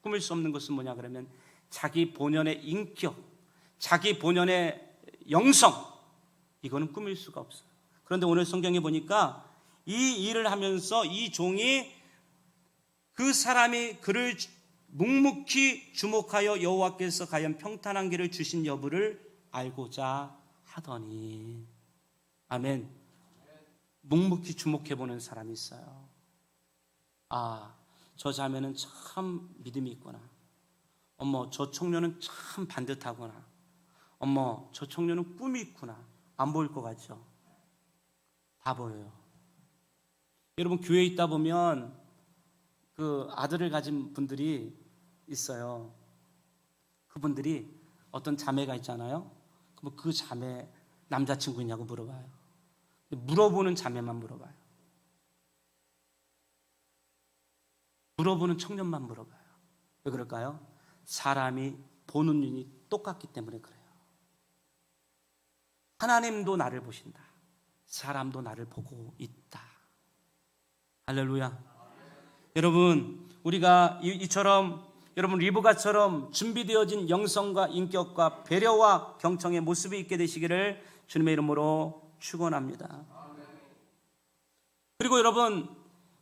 꾸밀 수 없는 것은 뭐냐 그러면 자기 본연의 인격, 자기 본연의 영성, 이거는 꾸밀 수가 없어요. 그런데 오늘 성경에 보니까 이 일을 하면서 이 종이 그 사람이 그를 묵묵히 주목하여 여호와께서 과연 평탄한 길을 주신 여부를 알고자 하더니, 아멘. 묵묵히 주목해보는 사람이 있어요. 저 자매는 참 믿음이 있구나. 어머, 저 청년은 참 반듯하구나. 어머, 저 청년은 꿈이 있구나. 안 보일 것 같죠? 다 보여요. 여러분, 교회에 있다 보면 그 아들을 가진 분들이 있어요. 그분들이 어떤 자매가 있잖아요. 그럼 그 자매 남자친구 있냐고 물어봐요. 물어보는 자매만 물어봐요. 물어보는 청년만 물어봐요. 왜 그럴까요? 사람이 보는 눈이 똑같기 때문에 그래요. 하나님도 나를 보신다. 사람도 나를 보고 있다. 할렐루야. 여러분, 우리가 이처럼 여러분 리브가처럼 준비되어진 영성과 인격과 배려와 경청의 모습이 있게 되시기를 주님의 이름으로 축원합니다. 그리고 여러분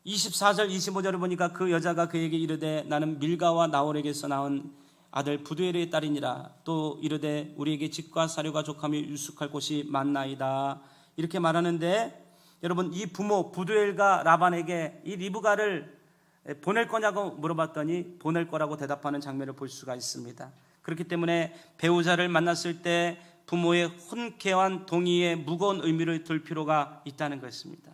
24절 25절을 보니까 그 여자가 그에게 이르되 나는 밀가와 나홀에게서 낳은 아들 부두엘의 딸이니라. 또 이르되 우리에게 집과 사료가 족하며 유숙할 곳이 많나이다. 이렇게 말하는데 여러분 이 부모 부두엘과 라반에게 이 리브가를 보낼 거냐고 물어봤더니 보낼 거라고 대답하는 장면을 볼 수가 있습니다. 그렇기 때문에 배우자를 만났을 때 부모의 흔쾌한 동의에 무거운 의미를 둘 필요가 있다는 것입니다.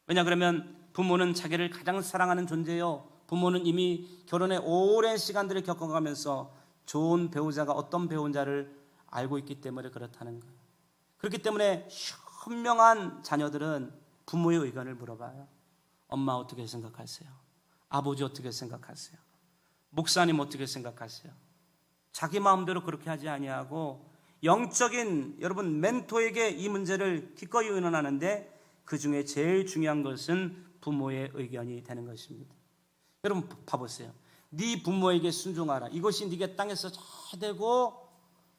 왜냐 그러면 부모는 자기를 가장 사랑하는 존재요. 부모는 이미 결혼의 오랜 시간들을 겪어가면서 좋은 배우자가 어떤 배우자를 알고 있기 때문에 그렇다는 거예요. 그렇기 때문에 현명한 자녀들은 부모의 의견을 물어봐요. 엄마 어떻게 생각하세요? 아버지 어떻게 생각하세요? 목사님 어떻게 생각하세요? 자기 마음대로 그렇게 하지 아니하고 영적인 여러분 멘토에게 이 문제를 기꺼이 의논하는데 그 중에 제일 중요한 것은 부모의 의견이 되는 것입니다. 여러분 봐보세요. 네 부모에게 순종하라. 이것이 네게 땅에서 저되고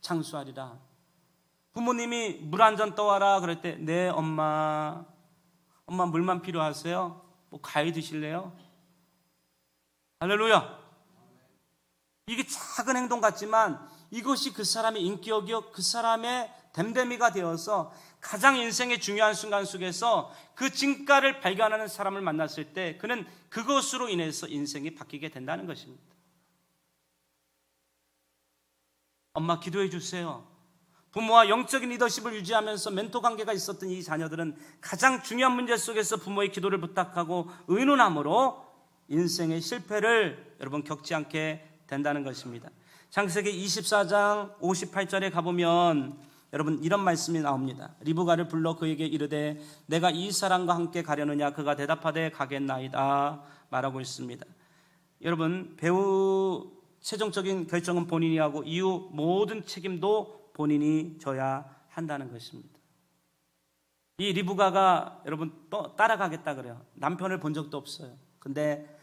장수하리라. 부모님이 물 한 잔 떠와라 그럴 때 네 엄마 물만 필요하세요? 뭐 과일 드실래요? 할렐루야. 이게 작은 행동 같지만 이것이 그 사람의 인격이요 그 사람의 댐댐이가 되어서 가장 인생의 중요한 순간 속에서 그 진가를 발견하는 사람을 만났을 때 그는 그것으로 인해서 인생이 바뀌게 된다는 것입니다. 엄마 기도해 주세요. 부모와 영적인 리더십을 유지하면서 멘토 관계가 있었던 이 자녀들은 가장 중요한 문제 속에서 부모의 기도를 부탁하고 의논함으로 인생의 실패를 여러분 겪지 않게 된다는 것입니다. 창세기 24장 58절에 가보면 여러분 이런 말씀이 나옵니다. 리브가를 불러 그에게 이르되 내가 이 사람과 함께 가려느냐 그가 대답하되 가겠나이다 말하고 있습니다. 여러분 배우 최종적인 결정은 본인이 하고 이후 모든 책임도 본인이 져야 한다는 것입니다. 이 리브가가 여러분 또 따라가겠다 그래요. 남편을 본 적도 없어요. 근데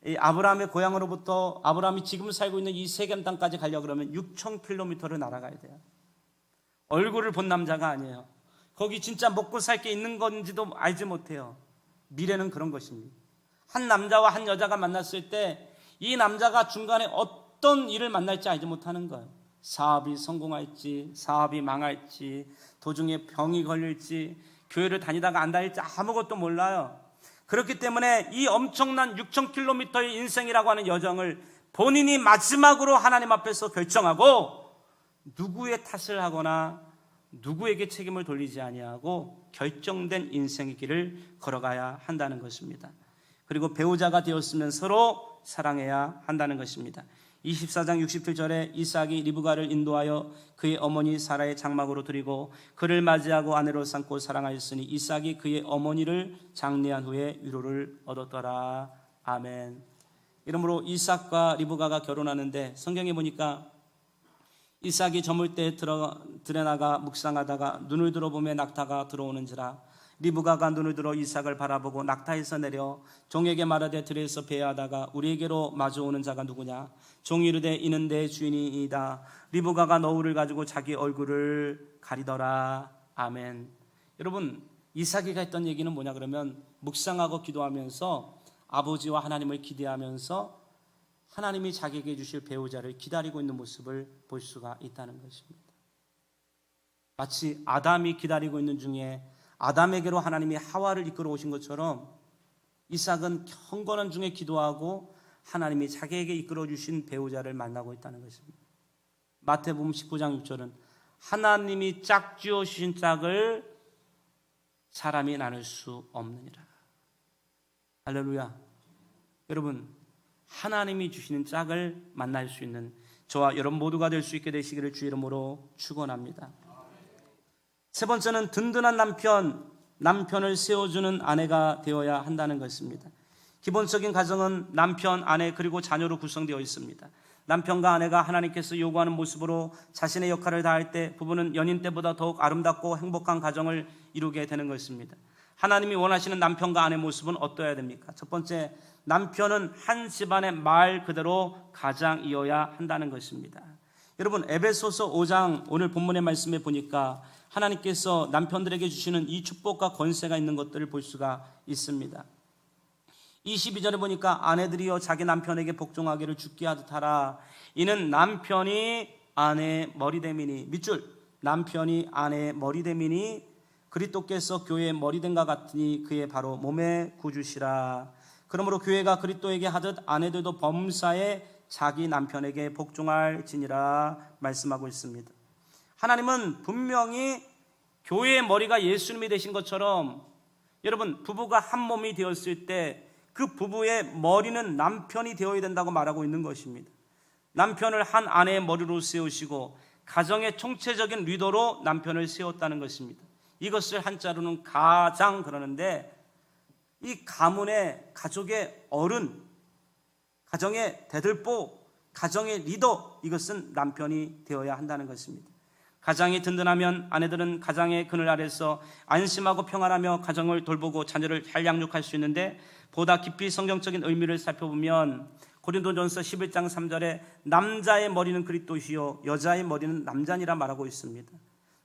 이 아브라함의 고향으로부터 아브라함이 지금 살고 있는 이 세겜 땅까지 가려고 그러면 6,000km를 날아가야 돼요. 얼굴을 본 남자가 아니에요. 거기 진짜 먹고 살 게 있는 건지도 알지 못해요. 미래는 그런 것입니다. 한 남자와 한 여자가 만났을 때 이 남자가 중간에 어떤 일을 만날지 알지 못하는 거예요. 사업이 성공할지 사업이 망할지 도중에 병이 걸릴지 교회를 다니다가 안 다닐지 아무것도 몰라요. 그렇기 때문에 이 엄청난 6,000km의 인생이라고 하는 여정을 본인이 마지막으로 하나님 앞에서 결정하고 누구의 탓을 하거나 누구에게 책임을 돌리지 아니하고 결정된 인생의 길을 걸어가야 한다는 것입니다. 그리고 배우자가 되었으면 서로 사랑해야 한다는 것입니다. 24장 67절에 이삭이 리브가를 인도하여 그의 어머니 사라의 장막으로 드리고 그를 맞이하고 아내로 삼고 사랑하였으니 이삭이 그의 어머니를 장례한 후에 위로를 얻었더라. 아멘. 이러므로 이삭과 리브가가 결혼하는데 성경에 보니까 이삭이 저물 때 들여나가 묵상하다가 눈을 들어보며 낙타가 들어오는지라 리브가가 눈을 들어 이삭을 바라보고 낙타에서 내려 종에게 말하되 들에서 배회하다가 우리에게로 마주오는 자가 누구냐? 종이 이르되 이는 내 주인이다. 리브가가 너울을 가지고 자기 얼굴을 가리더라. 아멘. 여러분 이삭이가 했던 얘기는 뭐냐 그러면 묵상하고 기도하면서 아버지와 하나님을 기대하면서 하나님이 자기에게 주실 배우자를 기다리고 있는 모습을 볼 수가 있다는 것입니다. 마치 아담이 기다리고 있는 중에 아담에게로 하나님이 하와를 이끌어 오신 것처럼 이삭은 경건한 중에 기도하고 하나님이 자기에게 이끌어 주신 배우자를 만나고 있다는 것입니다. 마태복음 19장 6절은 하나님이 짝지어 주신 짝을 사람이 나눌 수 없느니라. 할렐루야. 여러분, 하나님이 주시는 짝을 만날 수 있는 저와 여러분 모두가 될 수 있게 되시기를 주 이름으로 축원합니다. 세 번째는 든든한 남편을 세워주는 아내가 되어야 한다는 것입니다. 기본적인 가정은 남편, 아내 그리고 자녀로 구성되어 있습니다. 남편과 아내가 하나님께서 요구하는 모습으로 자신의 역할을 다할 때 부부는 연인 때보다 더욱 아름답고 행복한 가정을 이루게 되는 것입니다. 하나님이 원하시는 남편과 아내의 모습은 어떠해야 됩니까? 첫 번째, 남편은 한 집안의 말 그대로 가장이어야 한다는 것입니다. 여러분, 에베소서 5장 오늘 본문의 말씀에 보니까 하나님께서 남편들에게 주시는 이 축복과 권세가 있는 것들을 볼 수가 있습니다. 22절에 보니까 아내들이여 자기 남편에게 복종하기를 죽게 하듯 하라. 이는 남편이 아내의 머리됨이니, 밑줄, 남편이 아내의 머리됨이니 그리스도께서 교회의 머리됨과 같으니 그의 바로 몸의 구주시라. 그러므로 교회가 그리스도에게 하듯 아내들도 범사에 자기 남편에게 복종할지니라 말씀하고 있습니다. 하나님은 분명히 교회의 머리가 예수님이 되신 것처럼 여러분, 부부가 한 몸이 되었을 때 그 부부의 머리는 남편이 되어야 된다고 말하고 있는 것입니다. 남편을 한 아내의 머리로 세우시고 가정의 총체적인 리더로 남편을 세웠다는 것입니다. 이것을 한자로는 가장 그러는데, 이 가문의 가족의 어른, 가정의 대들보, 가정의 리더, 이것은 남편이 되어야 한다는 것입니다. 가장이 든든하면 아내들은 가장의 그늘 아래서 안심하고 평안하며 가정을 돌보고 자녀를 잘 양육할 수 있는데, 보다 깊이 성경적인 의미를 살펴보면 고린도전서 11장 3절에 남자의 머리는 그리스도시요 여자의 머리는 남자니라 말하고 있습니다.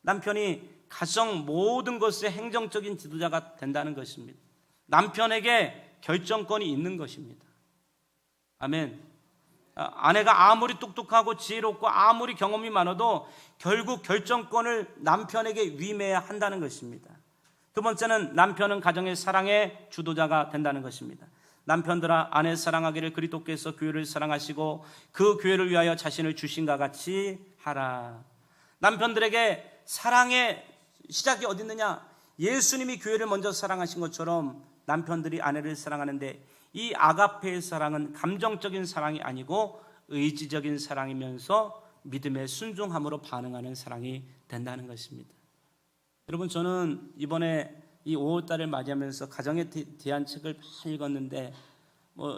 남편이 가정 모든 것의 행정적인 지도자가 된다는 것입니다. 남편에게 결정권이 있는 것입니다. 아멘. 아내가 아무리 똑똑하고 지혜롭고 아무리 경험이 많아도 결국 결정권을 남편에게 위임해야 한다는 것입니다. 두 번째는 남편은 가정의 사랑의 주도자가 된다는 것입니다. 남편들아, 아내 사랑하기를 그리스도께서 교회를 사랑하시고 그 교회를 위하여 자신을 주신과 같이 하라. 남편들에게 사랑의 시작이 어디 있느냐? 예수님이 교회를 먼저 사랑하신 것처럼 남편들이 아내를 사랑하는데, 이 아가페의 사랑은 감정적인 사랑이 아니고 의지적인 사랑이면서 믿음의 순종함으로 반응하는 사랑이 된다는 것입니다. 여러분, 저는 이번에 이 5월달을 맞이하면서 가정에 대한 책을 많이 읽었는데,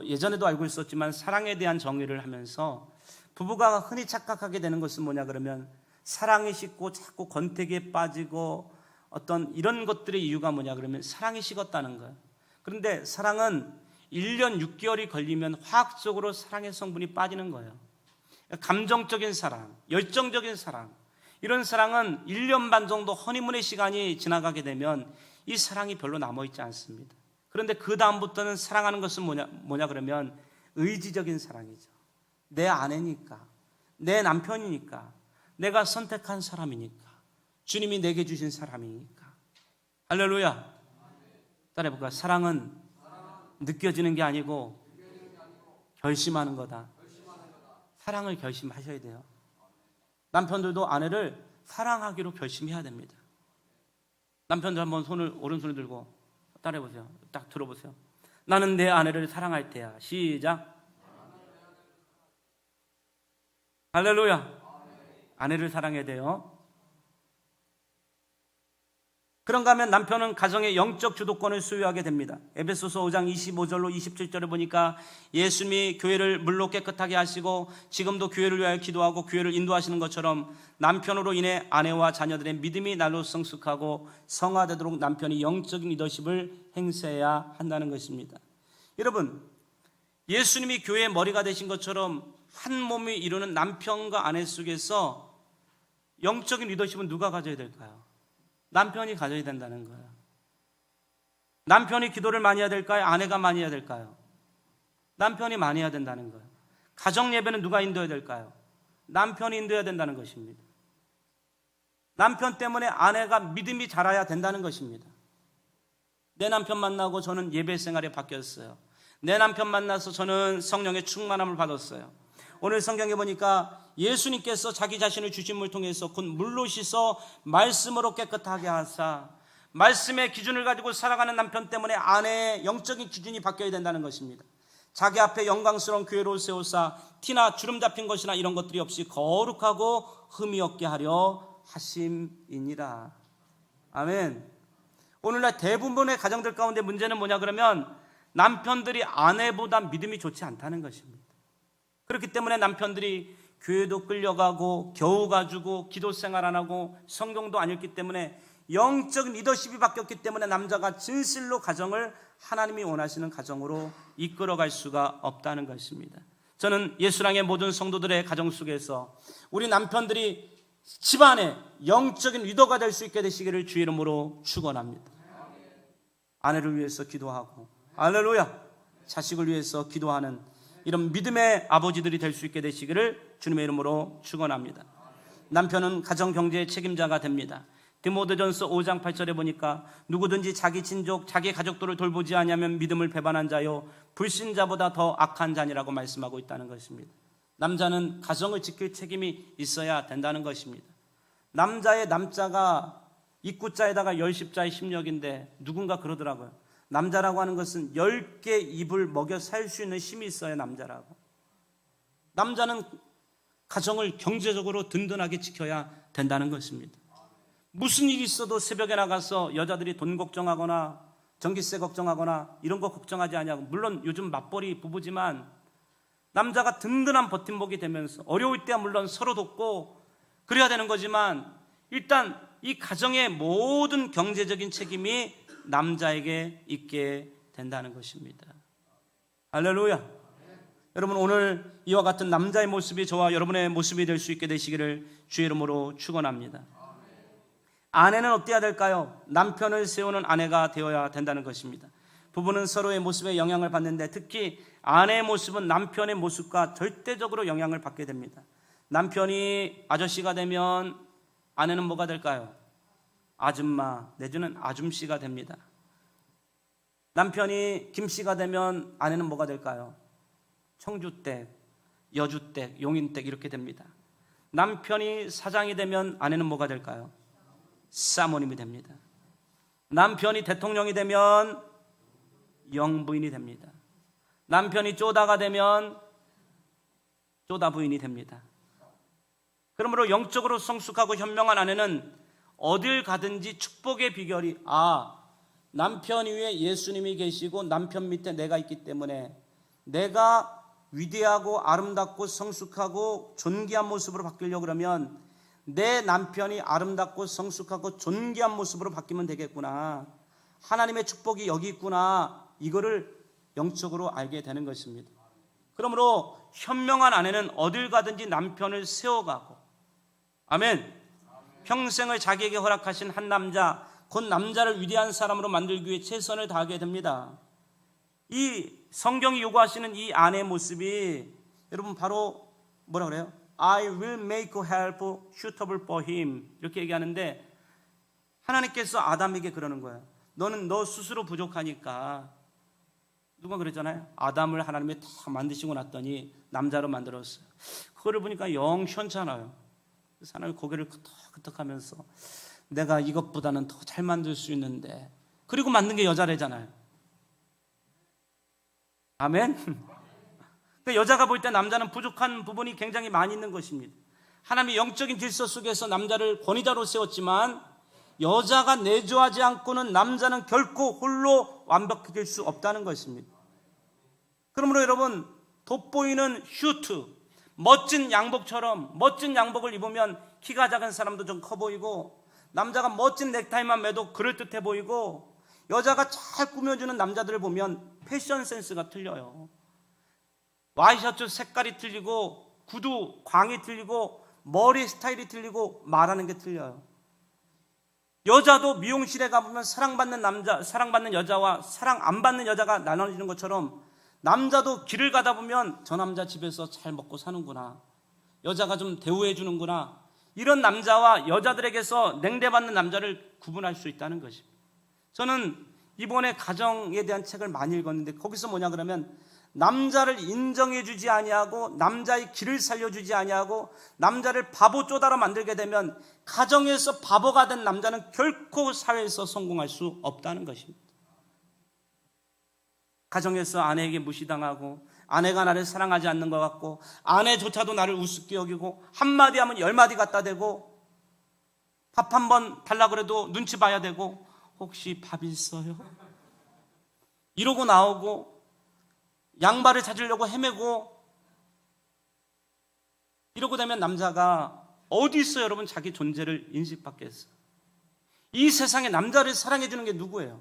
예전에도 알고 있었지만 사랑에 대한 정의를 하면서 부부가 흔히 착각하게 되는 것은 뭐냐 그러면, 사랑이 식고 자꾸 권태기에 빠지고 어떤 이런 것들의 이유가 뭐냐 그러면 사랑이 식었다는 거예요. 그런데 사랑은 1년 6개월이 걸리면 화학적으로 사랑의 성분이 빠지는 거예요. 감정적인 사랑, 열정적인 사랑, 이런 사랑은 1년 반 정도 허니문의 시간이 지나가게 되면 이 사랑이 별로 남아있지 않습니다. 그런데 그 다음부터는 사랑하는 것은 뭐냐 그러면 의지적인 사랑이죠. 내 아내니까, 내 남편이니까, 내가 선택한 사람이니까, 주님이 내게 주신 사람이니까. 할렐루야. 따라해볼까요? 사랑은 느껴지는 게 아니고 결심하는 거다. 사랑을 결심하셔야 돼요. 남편들도 아내를 사랑하기로 결심해야 됩니다. 남편들 한번 오른손을 들고 따라해보세요. 딱 들어보세요. 나는 내 아내를 사랑할 테야. 시작. 할렐루야. 아내를 사랑해야 돼요. 그런가 하면 남편은 가정의 영적 주도권을 소유하게 됩니다. 에베소서 5장 25절로 27절을 보니까 예수님이 교회를 물로 깨끗하게 하시고 지금도 교회를 위하여 기도하고 교회를 인도하시는 것처럼 남편으로 인해 아내와 자녀들의 믿음이 날로 성숙하고 성화되도록 남편이 영적인 리더십을 행사해야 한다는 것입니다. 여러분, 예수님이 교회의 머리가 되신 것처럼 한 몸이 이루는 남편과 아내 속에서 영적인 리더십은 누가 가져야 될까요? 남편이 가져야 된다는 거예요. 남편이 기도를 많이 해야 될까요? 아내가 많이 해야 될까요? 남편이 많이 해야 된다는 거예요. 가정 예배는 누가 인도해야 될까요? 남편이 인도해야 된다는 것입니다. 남편 때문에 아내가 믿음이 자라야 된다는 것입니다. 내 남편 만나고 저는 예배 생활에 바뀌었어요. 내 남편 만나서 저는 성령의 충만함을 받았어요. 오늘 성경에 보니까 예수님께서 자기 자신을 주심을 통해서 곧 물로 씻어 말씀으로 깨끗하게 하사, 말씀의 기준을 가지고 살아가는 남편 때문에 아내의 영적인 기준이 바뀌어야 된다는 것입니다. 자기 앞에 영광스러운 교회로 세우사 티나 주름 잡힌 것이나 이런 것들이 없이 거룩하고 흠이 없게 하려 하심이니라. 아멘. 오늘날 대부분의 가정들 가운데 문제는 뭐냐 그러면 남편들이 아내보다 믿음이 좋지 않다는 것입니다. 그렇기 때문에 남편들이 교회도 끌려가고 겨우 가지고 기도 생활 안 하고 성경도 안 읽기 때문에 영적 리더십이 바뀌었기 때문에 남자가 진실로 가정을 하나님이 원하시는 가정으로 이끌어갈 수가 없다는 것입니다. 저는 예수랑의 모든 성도들의 가정 속에서 우리 남편들이 집안에 영적인 리더가 될 수 있게 되시기를 주의 이름으로 축원합니다. 아내를 위해서 기도하고 할렐루야, 자식을 위해서 기도하는 이런 믿음의 아버지들이 될 수 있게 되시기를 주님의 이름으로 축원합니다. 남편은 가정 경제의 책임자가 됩니다. 디모데전서 5장 8절에 보니까 누구든지 자기 친족, 자기 가족들을 돌보지 않으면 믿음을 배반한 자요 불신자보다 더 악한 자니라고 말씀하고 있다는 것입니다. 남자는 가정을 지킬 책임이 있어야 된다는 것입니다. 남자의 남자가 입구자에다가 열십자의 심력인데 누군가 그러더라고요. 남자라고 하는 것은 10개 입을 먹여 살 수 있는 힘이 있어야 남자라고. 남자는 가정을 경제적으로 든든하게 지켜야 된다는 것입니다. 무슨 일이 있어도 새벽에 나가서 여자들이 돈 걱정하거나 전기세 걱정하거나 이런 거 걱정하지 않냐고. 물론 요즘 맞벌이 부부지만 남자가 든든한 버팀목이 되면서 어려울 때야 물론 서로 돕고 그래야 되는 거지만 일단 이 가정의 모든 경제적인 책임이 남자에게 있게 된다는 것입니다. 할렐루야. 여러분, 오늘 이와 같은 남자의 모습이 저와 여러분의 모습이 될 수 있게 되시기를 주의 이름으로 축원합니다. 아내는 어때야 될까요? 남편을 세우는 아내가 되어야 된다는 것입니다. 부부는 서로의 모습에 영향을 받는데 특히 아내의 모습은 남편의 모습과 절대적으로 영향을 받게 됩니다. 남편이 아저씨가 되면 아내는 뭐가 될까요? 아줌마 내지는 아줌씨가 됩니다. 남편이 김씨가 되면 아내는 뭐가 될까요? 청주댁, 여주댁, 용인댁 이렇게 됩니다. 남편이 사장이 되면 아내는 뭐가 될까요? 사모님이 됩니다. 남편이 대통령이 되면 영부인이 됩니다. 남편이 쪼다가 되면 쪼다 부인이 됩니다. 그러므로 영적으로 성숙하고 현명한 아내는 어딜 가든지 축복의 비결이 남편 위에 예수님이 계시고 남편 밑에 내가 있기 때문에 내가 위대하고 아름답고 성숙하고 존귀한 모습으로 바뀌려고 그러면 내 남편이 아름답고 성숙하고 존귀한 모습으로 바뀌면 되겠구나. 하나님의 축복이 여기 있구나. 이거를 영적으로 알게 되는 것입니다. 그러므로 현명한 아내는 어딜 가든지 남편을 세워가고 아멘. 평생을 자기에게 허락하신 한 남자, 곧 남자를 위대한 사람으로 만들기 위해 최선을 다하게 됩니다. 이 성경이 요구하시는 이 아내의 모습이 여러분 바로 뭐라 그래요? I will make help suitable for him 이렇게 얘기하는데 하나님께서 아담에게 그러는 거예요. 너는 너 스스로 부족하니까 누가 그랬잖아요. 아담을 하나님이 다 만드시고 났더니 남자로 만들었어요. 그거를 보니까 영 시원찮아요. 그래서 하나님이 고개를 끄덕끄덕하면서 내가 이것보다는 더 잘 만들 수 있는데 그리고 만든 게 여자래잖아요. 아멘. 여자가 볼 때 남자는 부족한 부분이 굉장히 많이 있는 것입니다. 하나님이 영적인 질서 속에서 남자를 권위자로 세웠지만 여자가 내조하지 않고는 남자는 결코 홀로 완벽해질 수 없다는 것입니다. 그러므로 여러분 돋보이는 슈트, 멋진 양복처럼 멋진 양복을 입으면 키가 작은 사람도 좀 커 보이고 남자가 멋진 넥타이만 매도 그럴듯해 보이고 여자가 잘 꾸며주는 남자들을 보면 패션 센스가 틀려요. 와이셔츠 색깔이 틀리고 구두 광이 틀리고 머리 스타일이 틀리고 말하는 게 틀려요. 여자도 미용실에 가보면 사랑받는 남자, 사랑받는 여자와 사랑 안 받는 여자가 나눠지는 것처럼 남자도 길을 가다 보면 저 남자 집에서 잘 먹고 사는구나, 여자가 좀 대우해 주는구나, 이런 남자와 여자들에게서 냉대받는 남자를 구분할 수 있다는 것입니다. 저는 이번에 가정에 대한 책을 많이 읽었는데 거기서 뭐냐 그러면 남자를 인정해주지 아니하고 남자의 길을 살려주지 아니하고 남자를 바보 쪼다로 만들게 되면 가정에서 바보가 된 남자는 결코 사회에서 성공할 수 없다는 것입니다. 가정에서 아내에게 무시당하고 아내가 나를 사랑하지 않는 것 같고 아내조차도 나를 우습게 여기고 한마디 하면 10마디 갖다 대고 밥 한 번 달라 그래도 눈치 봐야 되고 혹시 밥 있어요? 이러고 나오고 양발을 찾으려고 헤매고 이러고 되면 남자가 어디 있어요? 여러분 자기 존재를 인식받겠어요. 이 세상에 남자를 사랑해 주는 게 누구예요?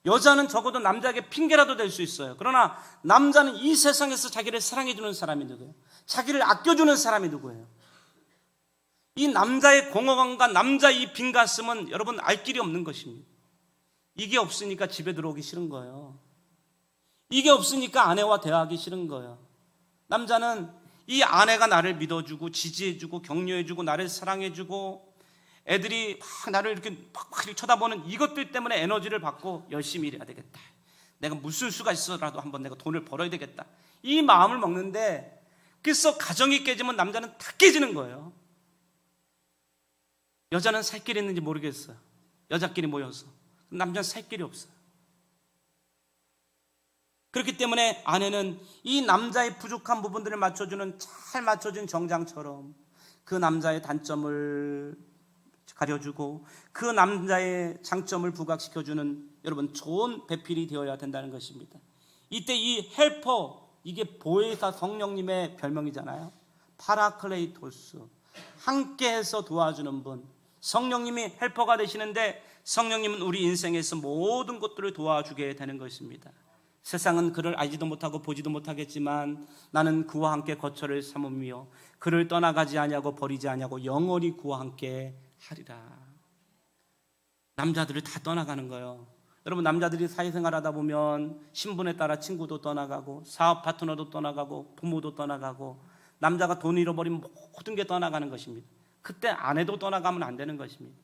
여자는 적어도 남자에게 핑계라도 될 수 있어요. 그러나 남자는 이 세상에서 자기를 사랑해 주는 사람이 누구예요? 자기를 아껴주는 사람이 누구예요? 이 남자의 공허감과 남자의 이 빈가슴은 여러분 알 길이 없는 것입니다. 이게 없으니까 집에 들어오기 싫은 거예요. 이게 없으니까 아내와 대화하기 싫은 거예요. 남자는 이 아내가 나를 믿어주고 지지해주고 격려해주고 나를 사랑해주고 애들이 막 나를 이렇게 막 쳐다보는 이것들 때문에 에너지를 받고 열심히 일해야 되겠다. 내가 무슨 수가 있어라도 한번 내가 돈을 벌어야 되겠다. 이 마음을 먹는데 그래서 가정이 깨지면 남자는 다 깨지는 거예요. 여자는 살 길이 있는지 모르겠어요. 여자끼리 모여서. 남자는 살 길이 없어요. 그렇기 때문에 아내는 이 남자의 부족한 부분들을 맞춰주는 잘 맞춰진 정장처럼 그 남자의 단점을 가려주고 그 남자의 장점을 부각시켜주는 여러분 좋은 배필이 되어야 된다는 것입니다. 이때 이 헬퍼, 이게 보혜사 성령님의 별명이잖아요. 파라클레이토스, 함께해서 도와주는 분. 성령님이 헬퍼가 되시는데 성령님은 우리 인생에서 모든 것들을 도와주게 되는 것입니다. 세상은 그를 알지도 못하고 보지도 못하겠지만 나는 그와 함께 거처를 삼으며 그를 떠나가지 아니하고 버리지 아니하고 영원히 그와 함께 하리라. 남자들을 다 떠나가는 거예요. 여러분 남자들이 사회생활하다 보면 신분에 따라 친구도 떠나가고 사업 파트너도 떠나가고 부모도 떠나가고 남자가 돈 잃어버리면 모든 게 떠나가는 것입니다. 그때 아내도 떠나가면 안 되는 것입니다.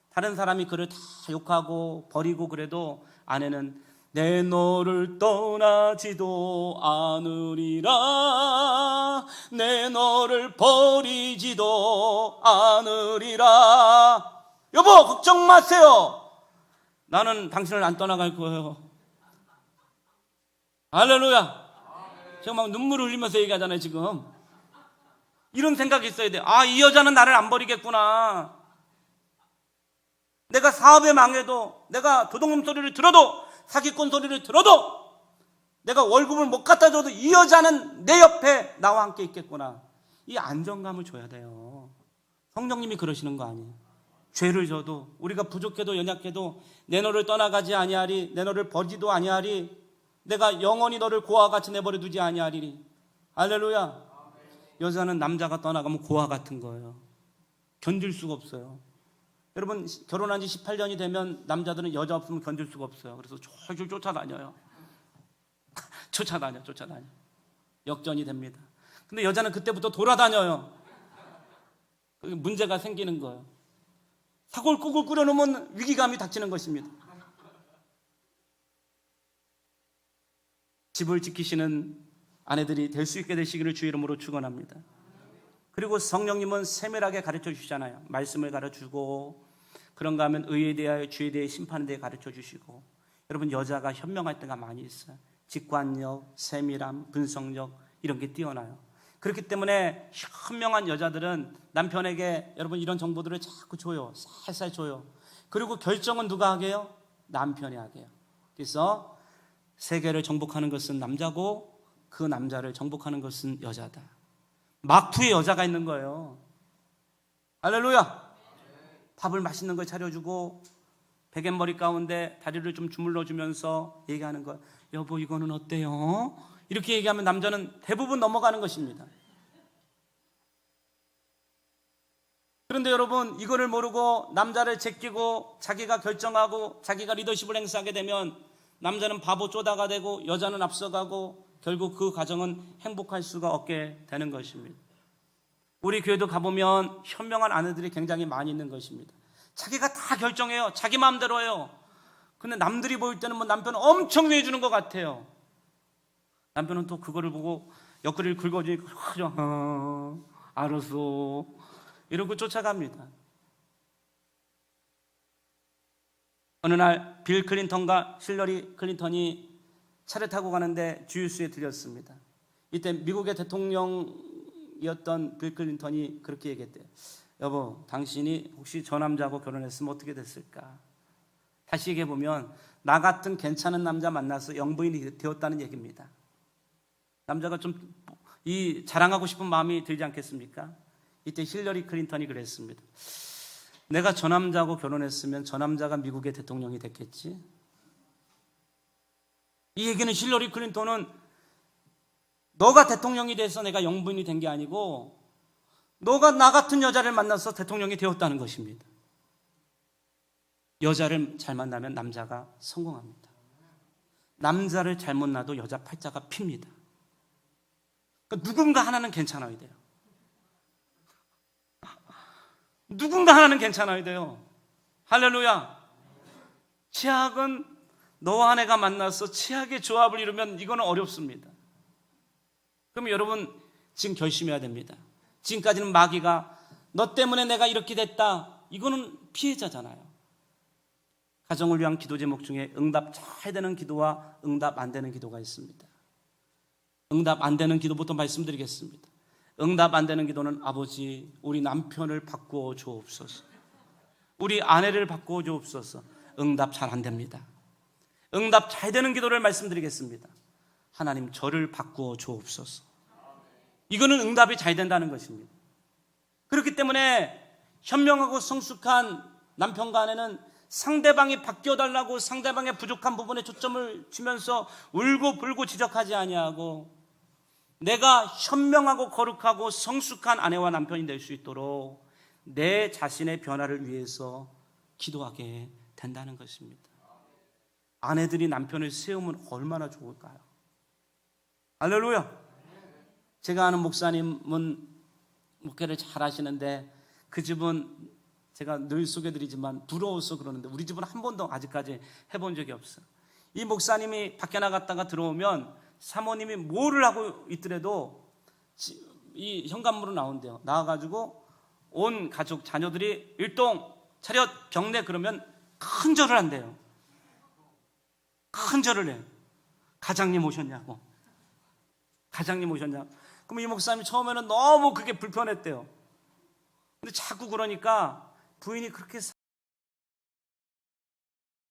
다른 사람이 그를 다 욕하고 버리고 그래도 아내는 내 너를 떠나지도 않으리라 내 너를 버리지도 않으리라. 여보 걱정 마세요. 나는 당신을 안 떠나갈 거예요. 할렐루야. 제가 막 눈물을 흘리면서 얘기하잖아요 지금. 이런 생각이 있어야 돼요. 아, 이 여자는 나를 안 버리겠구나. 내가 사업에 망해도 내가 도둑놈 소리를 들어도 사기꾼 소리를 들어도 내가 월급을 못 갖다 줘도 이 여자는 내 옆에 나와 함께 있겠구나. 이 안정감을 줘야 돼요. 성령님이 그러시는 거 아니에요. 죄를 져도 우리가 부족해도 연약해도 내 너를 떠나가지 아니하리 내 너를 버리지도 아니하리 내가 영원히 너를 고아와 같이 내버려 두지 아니하리니. 할렐루야. 여자는 남자가 떠나가면 고아 같은 거예요. 견딜 수가 없어요. 여러분 결혼한 지 18년이 되면 남자들은 여자 없으면 견딜 수가 없어요. 그래서 졸졸 쫓아다녀요. 쫓아다녀 역전이 됩니다. 근데 여자는 그때부터 돌아다녀요. 문제가 생기는 거예요. 사골국을 끓여놓으면 위기감이 닥치는 것입니다. 집을 지키시는 아내들이 될 수 있게 되시기를 주의 이름으로 축원합니다. 그리고 성령님은 세밀하게 가르쳐 주시잖아요. 말씀을 가르쳐주고 그런가 하면 의에 대하여 주에 대해 심판에 대해 가르쳐 주시고. 여러분 여자가 현명할 때가 많이 있어요. 직관력, 세밀함, 분석력 이런 게 뛰어나요. 그렇기 때문에 현명한 여자들은 남편에게 여러분 이런 정보들을 자꾸 줘요. 살살 줘요. 그리고 결정은 누가 하게 해요? 남편이 하게 해요. 그래서 세계를 정복하는 것은 남자고 그 남자를 정복하는 것은 여자다. 막부에 여자가 있는 거예요. 할렐루야. 밥을 맛있는 걸 차려주고 베갯머리 가운데 다리를 좀 주물러 주면서 얘기하는 거예요. 여보 이거는 어때요? 이렇게 얘기하면 남자는 대부분 넘어가는 것입니다. 그런데 여러분 이거를 모르고 남자를 제끼고 자기가 결정하고 자기가 리더십을 행사하게 되면 남자는 바보 쪼다가 되고 여자는 앞서가고 결국 그 가정은 행복할 수가 없게 되는 것입니다. 우리 교회도 가보면 현명한 아내들이 굉장히 많이 있는 것입니다. 자기가 다 결정해요. 자기 마음대로 해요. 근데 남들이 보일 때는 뭐 남편은 엄청 위해주는 것 같아요. 남편은 또 그거를 보고 옆구리를 긁어주니까 그냥 알았어 이러고 쫓아갑니다. 어느 날 빌 클린턴과 힐러리 클린턴이 차를 타고 가는데 주유소에 들렸습니다. 이때 미국의 대통령이었던 빌 클린턴이 그렇게 얘기했대요. 여보, 당신이 혹시 저 남자하고 결혼했으면 어떻게 됐을까? 다시 얘기해보면 나 같은 괜찮은 남자 만나서 영부인이 되었다는 얘기입니다. 남자가 좀 자랑하고 싶은 마음이 들지 않겠습니까? 이때 힐러리 클린턴이 그랬습니다. 내가 저 남자하고 결혼했으면 저 남자가 미국의 대통령이 됐겠지? 이 얘기는 힐러리 클린턴은 너가 대통령이 돼서 내가 영부인이 된 게 아니고 너가 나 같은 여자를 만나서 대통령이 되었다는 것입니다. 여자를 잘 만나면 남자가 성공합니다. 남자를 잘못 놔도 여자 팔자가 핍니다. 그러니까 누군가 하나는 괜찮아야 돼요. 누군가 하나는 괜찮아야 돼요. 할렐루야. 치약은 너와 내가 만나서 치약의 조합을 이루면 이거는 어렵습니다. 그럼 여러분 지금 결심해야 됩니다. 지금까지는 마귀가 너 때문에 내가 이렇게 됐다, 이거는 피해자잖아요. 가정을 위한 기도 제목 중에 응답 잘 되는 기도와 응답 안 되는 기도가 있습니다. 응답 안 되는 기도부터 말씀드리겠습니다. 응답 안 되는 기도는 아버지 우리 남편을 바꾸어 주옵소서, 우리 아내를 바꾸어 주옵소서. 응답 잘 안 됩니다. 응답 잘 되는 기도를 말씀드리겠습니다. 하나님 저를 바꾸어 주옵소서. 이거는 응답이 잘 된다는 것입니다. 그렇기 때문에 현명하고 성숙한 남편과 아내는 상대방이 바뀌어달라고 상대방의 부족한 부분에 초점을 주면서 울고불고 지적하지 아니하고 내가 현명하고 거룩하고 성숙한 아내와 남편이 될 수 있도록 내 자신의 변화를 위해서 기도하게 된다는 것입니다. 아내들이 남편을 세우면 얼마나 좋을까요? 할렐루야. 제가 아는 목사님은 목회를 잘 하시는데 그 집은 제가 늘 소개드리지만 부러워서 그러는데 우리 집은 한 번도 아직까지 해본 적이 없어요. 이 목사님이 밖에 나갔다가 들어오면 사모님이 뭐를 하고 있더라도 이 현관문으로 나온대요. 나와가지고 온 가족 자녀들이 일동 차렷 경례 그러면 큰 절을 한대요. 큰 절을 해요. 가장님 오셨냐고. 가장님 오셨냐고. 그럼 이 목사님이 처음에는 너무 그게 불편했대요. 근데 자꾸 그러니까 부인이 그렇게